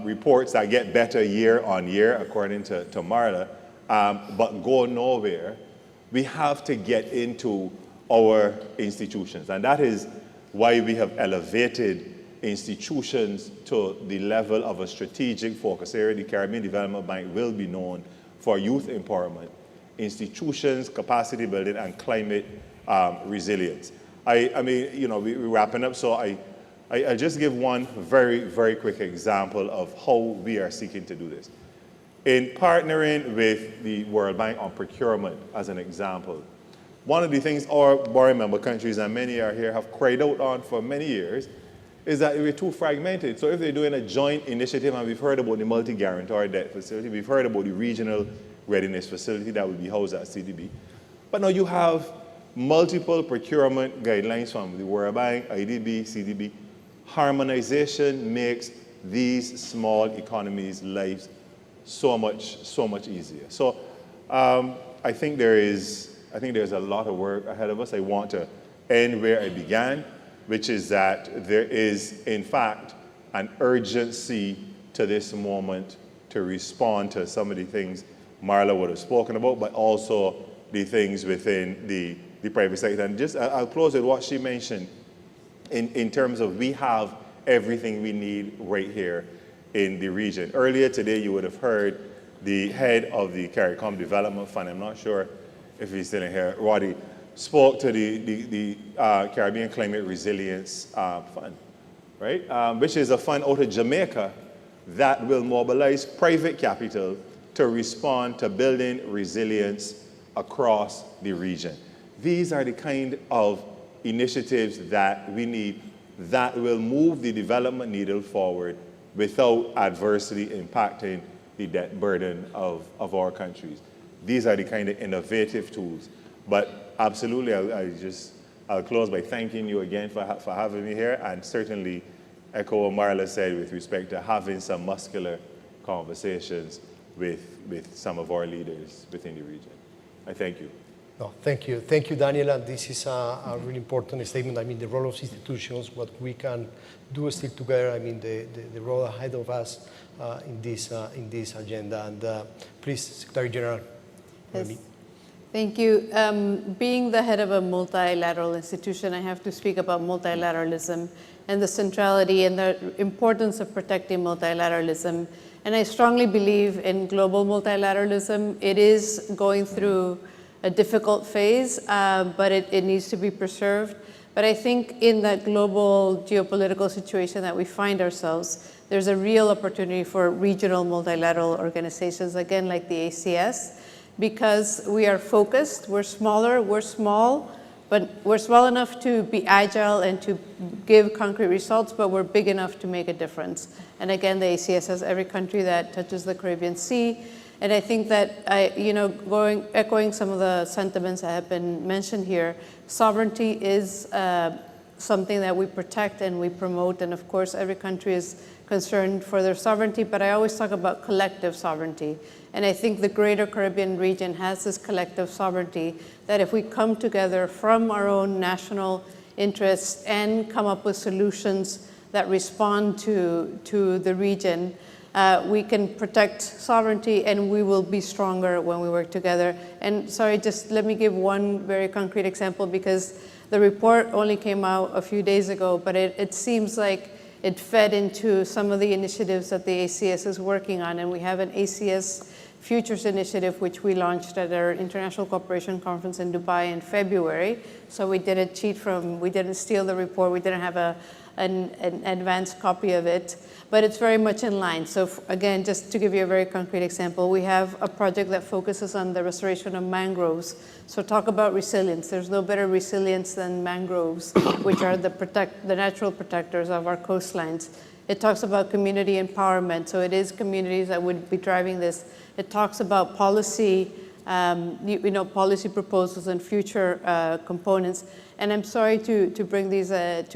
reports that get better year on year, according to Marla, but go nowhere, we have to get into our institutions. And that is why we have elevated institutions to the level of a strategic focus area. The Caribbean Development Bank will be known for youth empowerment, institutions, capacity building, and climate resilience. I mean, you know, we're wrapping up, so I'll just give one very, very quick example of how we are seeking to do this. In partnering with the World Bank on procurement, as an example, one of the things our borrowing member countries, and many are here, have cried out on for many years, is that we're too fragmented. So if they're doing a joint initiative, and we've heard about the multi-guarantor debt facility, we've heard about the regional readiness facility that will be housed at CDB, but now you have multiple procurement guidelines from the World Bank, IDB, CDB. Harmonization makes these small economies' lives so much easier. So I think there's a lot of work ahead of us. I want to end where I began, which is that there is, in fact, an urgency to this moment to respond to some of the things Marla would have spoken about, but also the things within the private sector. And just, I'll close with what she mentioned in terms of we have everything we need right here in the region. Earlier today, you would have heard the head of the CARICOM Development Fund, I'm not sure if he's still in here, Roddy, spoke to the Caribbean Climate Resilience Fund, right? Which is a fund out of Jamaica that will mobilize private capital to respond to building resilience across the region. These are the kind of initiatives that we need that will move the development needle forward without adversely impacting the debt burden of our countries. These are the kind of innovative tools. But absolutely, I'll close by thanking you again for having me here, and certainly echo what Marla said with respect to having some muscular conversations with some of our leaders within the region. I thank you. No, thank you. Thank you, Daniel. And this is a really important statement. I mean, the role of institutions, what we can do still together, I mean, the role ahead of us in this agenda. And please, Secretary General. Yes. Thank you. Being the head of a multilateral institution, I have to speak about multilateralism and the centrality and the importance of protecting multilateralism. And I strongly believe in global multilateralism. It is going through a difficult phase, but it needs to be preserved. But I think in that global geopolitical situation that we find ourselves, there's a real opportunity for regional multilateral organizations, again, like the ACS, because we are focused, we're smaller, we're small, but we're small enough to be agile and to give concrete results, but we're big enough to make a difference. And again, the ACS has every country that touches the Caribbean Sea. And I think that, echoing some of the sentiments that have been mentioned here, sovereignty is something that we protect and we promote. And of course, every country is concerned for their sovereignty, but I always talk about collective sovereignty. And I think the greater Caribbean region has this collective sovereignty that if we come together from our own national interests and come up with solutions that respond to the region, we can protect sovereignty and we will be stronger when we work together. And sorry, just let me give one very concrete example because the report only came out a few days ago, but it seems like it fed into some of the initiatives that the ACS is working on. And we have an ACS Futures Initiative, which we launched at our International Cooperation Conference in Dubai in February. So we didn't we didn't steal the report, we didn't have an advanced copy of it, but it's very much in line. So again, just to give you a very concrete example, we have a project that focuses on the restoration of mangroves. So talk about resilience. There's no better resilience than mangroves, which are the natural protectors of our coastlines. It talks about community empowerment. So it is communities that would be driving this. It talks about policy, policy proposals and future components. And I'm sorry to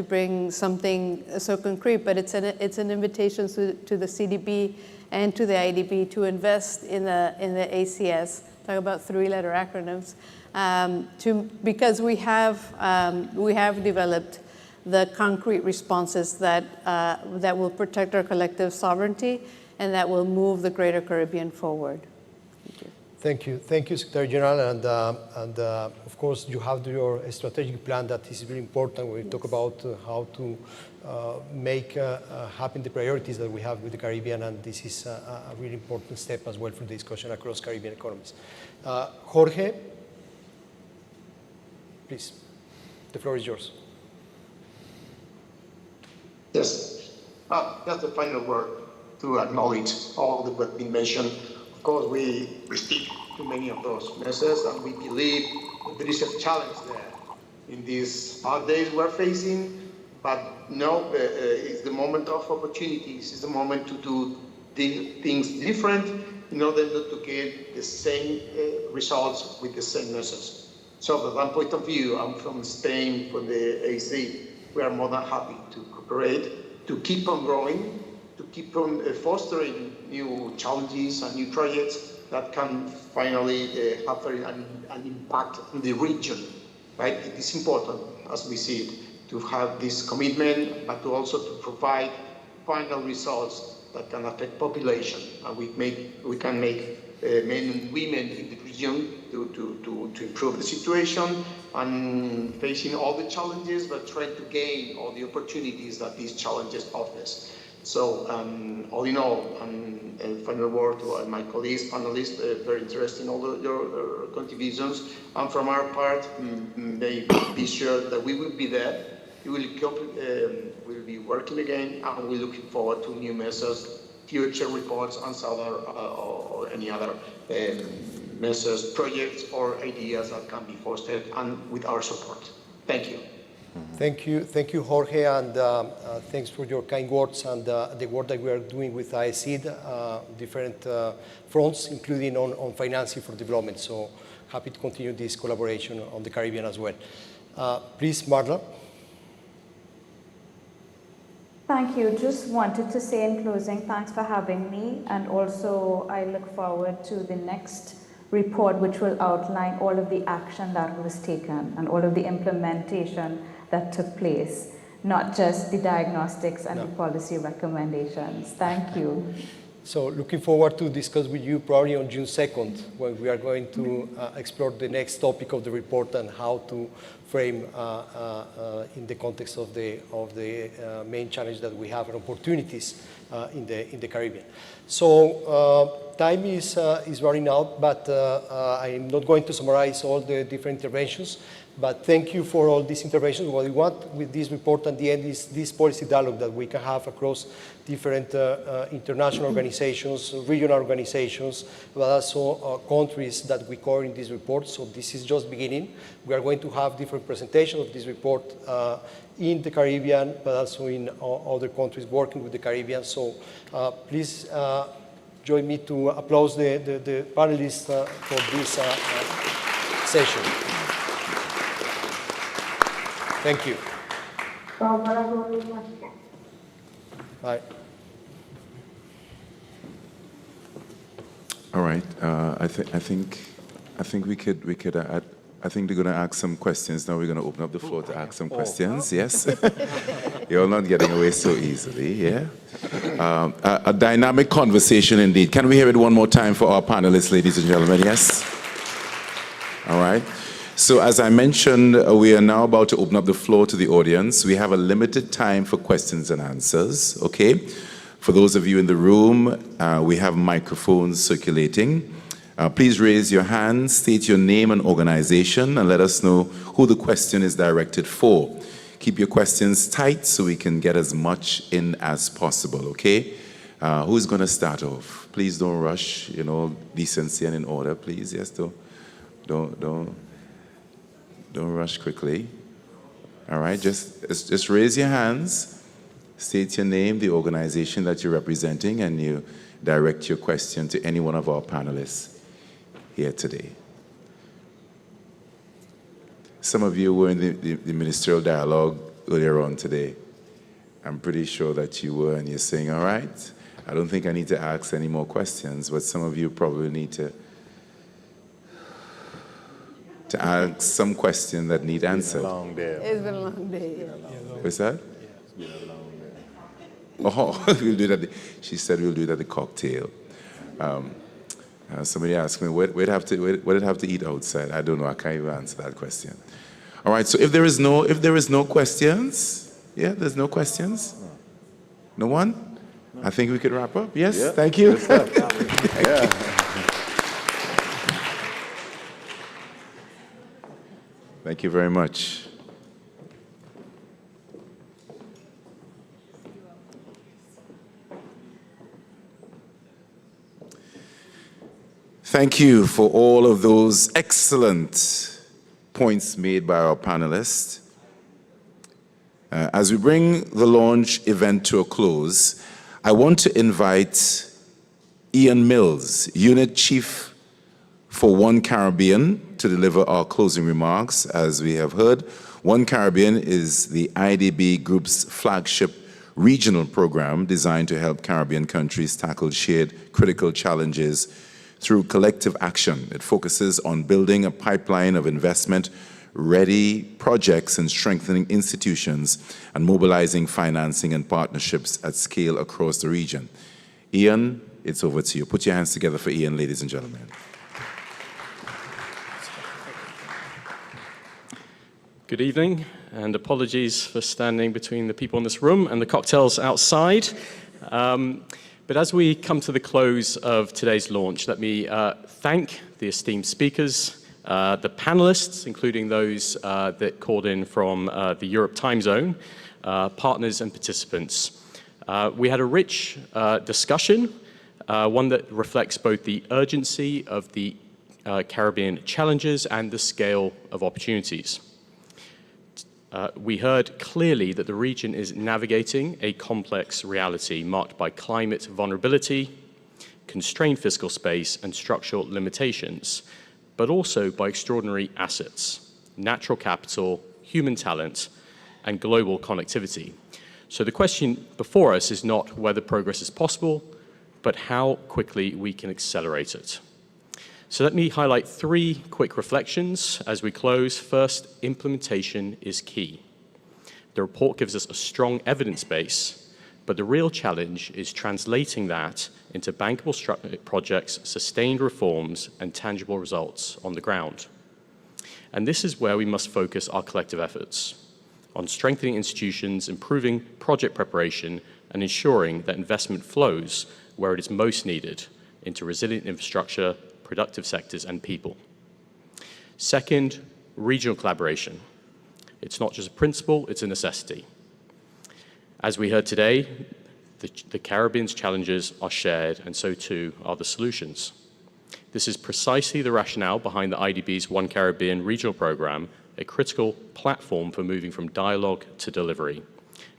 bring something so concrete, but it's an invitation to the CDB and to the IDB to invest in the ACS. Talk about three-letter acronyms, because we have developed the concrete responses that will protect our collective sovereignty and that will move the greater Caribbean forward. Thank you. Thank you, Secretary General. And of course, you have your strategic plan that is very important when we talk about how to make happen the priorities that we have with the Caribbean. And this is a really important step as well for the discussion across Caribbean economies. Jorge, please, the floor is yours. Yes, that's the final word to acknowledge all that has been mentioned. Of course, we stick to many of those measures, and we believe that there is a challenge there in these hard days we're facing. But no, it's the moment of opportunities. It's the moment to do things different in order not to get the same results with the same measures. So from that point of view, I'm from Spain, from the AC. We are more than happy to cooperate, to keep on growing, to keep on fostering new challenges and new projects that can finally have an impact on the region, right? It is important, as we see it, to have this commitment, but to also to provide final results that can affect population. And we can make men and women in the region to improve the situation and facing all the challenges, but trying to gain all the opportunities that these challenges offers. So all in all, final word to my colleagues, panelists, very interesting all your contributions. And from our part, they be sure that we will be there. We will be working again, and we're looking forward to new measures, future reports, and or any other measures, projects, or ideas that can be fostered, and with our support. Thank you. Thank you, Jorge, and thanks for your kind words and the work that we are doing with ICID, different fronts, including on financing for development. So happy to continue this collaboration on the Caribbean as well. Please, Marla. Thank you. Just wanted to say in closing, thanks for having me. And also, I look forward to the next report, which will outline all of the action that was taken and all of the implementation that took place, not just the diagnostics and the policy recommendations. Thank you. So looking forward to discuss with you probably on June 2nd, when we are going to explore the next topic of the report and how to frame in the context of the main challenge that we have and opportunities in the Caribbean. So time is running out, but I'm not going to summarize all the different interventions. But thank you for all these interventions. What we want with this report at the end is this policy dialogue that we can have across different international organizations, regional organizations, but also countries that we cover in this report. So this is just beginning. We are going to have different presentations of this report in the Caribbean, but also in other countries working with the Caribbean. So please join me to applaud the panelists for this session. Thank you. Bye. All right. I think we could add. I think they're going to ask some questions. Now we're going to open up the floor to ask some questions. Yes. You're not getting away so easily. Yeah. A dynamic conversation indeed. Can we hear it one more time for our panelists, ladies and gentlemen? Yes. All right. So as I mentioned, we are now about to open up the floor to the audience. We have a limited time for questions and answers, okay? For those of you in the room, we have microphones circulating. Please raise your hand, state your name and organization, and let us know who the question is directed for. Keep your questions tight so we can get as much in as possible, okay? Who's going to start off? Please don't rush, you know, decency and in order, please. Yes, don't rush quickly. All right, just raise your hands, state your name, the organization that you're representing, and you direct your question to any one of our panelists here today. Some of you were in the ministerial dialogue earlier on today. I'm pretty sure that you were, and you're saying, all right, I don't think I need to ask any more questions, but some of you probably need to ask some questions that need answered. It's been a long day. It's been a long day. What's that? It's been a long day. Oh, we'll do that. She said we'll do that at the cocktail. Somebody asked me, what did I have to eat outside? I don't know. I can't even answer that question. All right. So if there is no questions, yeah, there's no questions. No one? I think we could wrap up. Yes. Yeah. Thank you. Yeah. Thank you very much. Thank you for all of those excellent points made by our panelists. As we bring the launch event to a close, I want to invite Ian Mills, Unit Chief for One Caribbean, to deliver our closing remarks. As we have heard, One Caribbean is the IDB Group's flagship regional program designed to help Caribbean countries tackle shared critical challenges through collective action. It focuses on building a pipeline of investment-ready projects and strengthening institutions and mobilizing financing and partnerships at scale across the region. Ian, it's over to you. Put your hands together for Ian, ladies and gentlemen. Good evening, and apologies for standing between the people in this room and the cocktails outside. But as we come to the close of today's launch, let me thank the esteemed speakers, the panelists, including those that called in from the Europe time zone, partners and participants. We had a rich discussion, one that reflects both the urgency of the Caribbean challenges and the scale of opportunities. We heard clearly that the region is navigating a complex reality marked by climate vulnerability, constrained fiscal space, and structural limitations, but also by extraordinary assets, natural capital, human talent, and global connectivity. So the question before us is not whether progress is possible, but how quickly we can accelerate it. So let me highlight three quick reflections as we close. First, implementation is key. The report gives us a strong evidence base But the real challenge is translating that into bankable projects, sustained reforms, and tangible results on the ground. And this is where we must focus our collective efforts, on strengthening institutions, improving project preparation, and ensuring that investment flows where it is most needed, into resilient infrastructure, productive sectors, and people. Second, regional collaboration. It's not just a principle, it's a necessity. As we heard today, the Caribbean's challenges are shared, and so too are the solutions. This is precisely the rationale behind the IDB's One Caribbean regional program, a critical platform for moving from dialogue to delivery.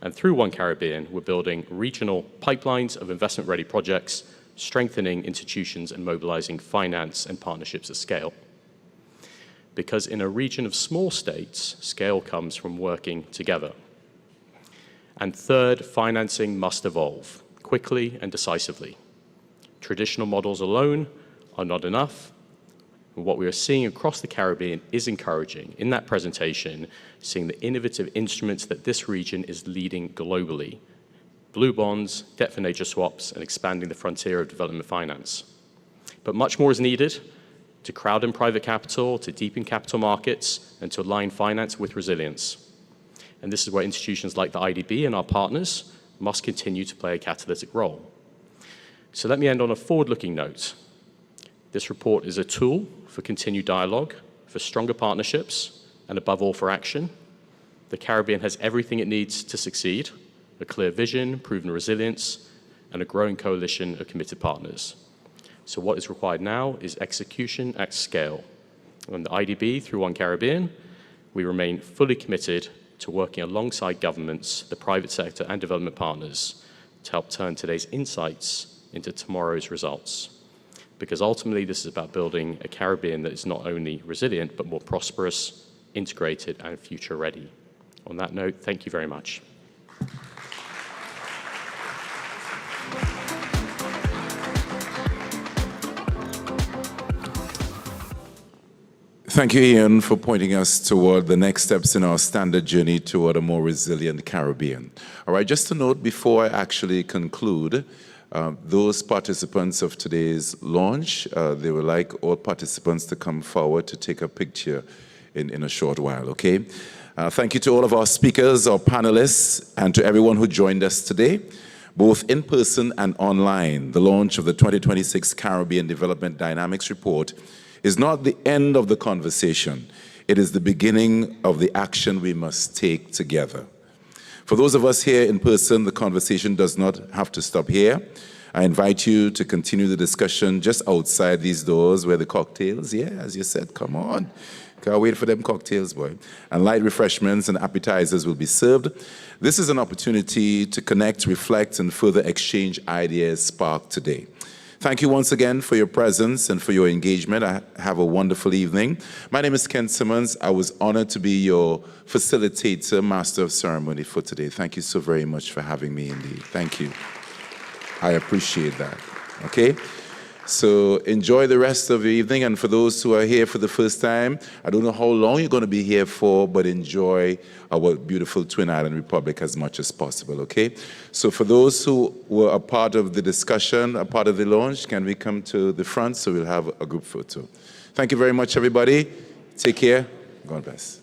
And through One Caribbean, we're building regional pipelines of investment-ready projects, strengthening institutions and mobilizing finance and partnerships at scale. Because in a region of small states, scale comes from working together. And third, financing must evolve quickly and decisively. Traditional models alone are not enough. And what we are seeing across the Caribbean is encouraging. In that presentation, seeing the innovative instruments that this region is leading globally. Blue bonds, debt for nature swaps, and expanding the frontier of development finance. But much more is needed to crowd in private capital, to deepen capital markets, and to align finance with resilience. And this is where institutions like the IDB and our partners must continue to play a catalytic role. So let me end on a forward-looking note. This report is a tool for continued dialogue, for stronger partnerships, and above all, for action. The Caribbean has everything it needs to succeed: a clear vision, proven resilience, and a growing coalition of committed partners. So what is required now is execution at scale. On the IDB, through One Caribbean, we remain fully committed to working alongside governments, the private sector, and development partners to help turn today's insights into tomorrow's results. Because ultimately, this is about building a Caribbean that is not only resilient, but more prosperous, integrated, and future-ready. On that note, thank you very much. Thank you, Ian, for pointing us toward the next steps in our standard journey toward a more resilient Caribbean. All right, just a note before I actually conclude, those participants of today's launch, they would like all participants to come forward to take a picture in a short while, okay? Thank you to all of our speakers, our panelists, and to everyone who joined us today, both in person and online. The launch of the 2026 Caribbean Development Dynamics Report is not the end of the conversation. It is the beginning of the action we must take together. For those of us here in person, the conversation does not have to stop here. I invite you to continue the discussion just outside these doors where the cocktails, yeah, as you said, come on. Can't wait for them cocktails, boy. And light refreshments and appetizers will be served. This is an opportunity to connect, reflect, and further exchange ideas sparked today. Thank you once again for your presence and for your engagement. Have a wonderful evening. My name is Ken Simmons. I was honored to be your facilitator, master of ceremony for today. Thank you so very much for having me indeed. Thank you. I appreciate that. Okay? So enjoy the rest of the evening. And for those who are here for the first time, I don't know how long you're going to be here for, but enjoy our beautiful Twin Island Republic as much as possible, okay? So for those who were a part of the discussion, a part of the launch, can we come to the front so we'll have a group photo? Thank you very much, everybody. Take care. God bless.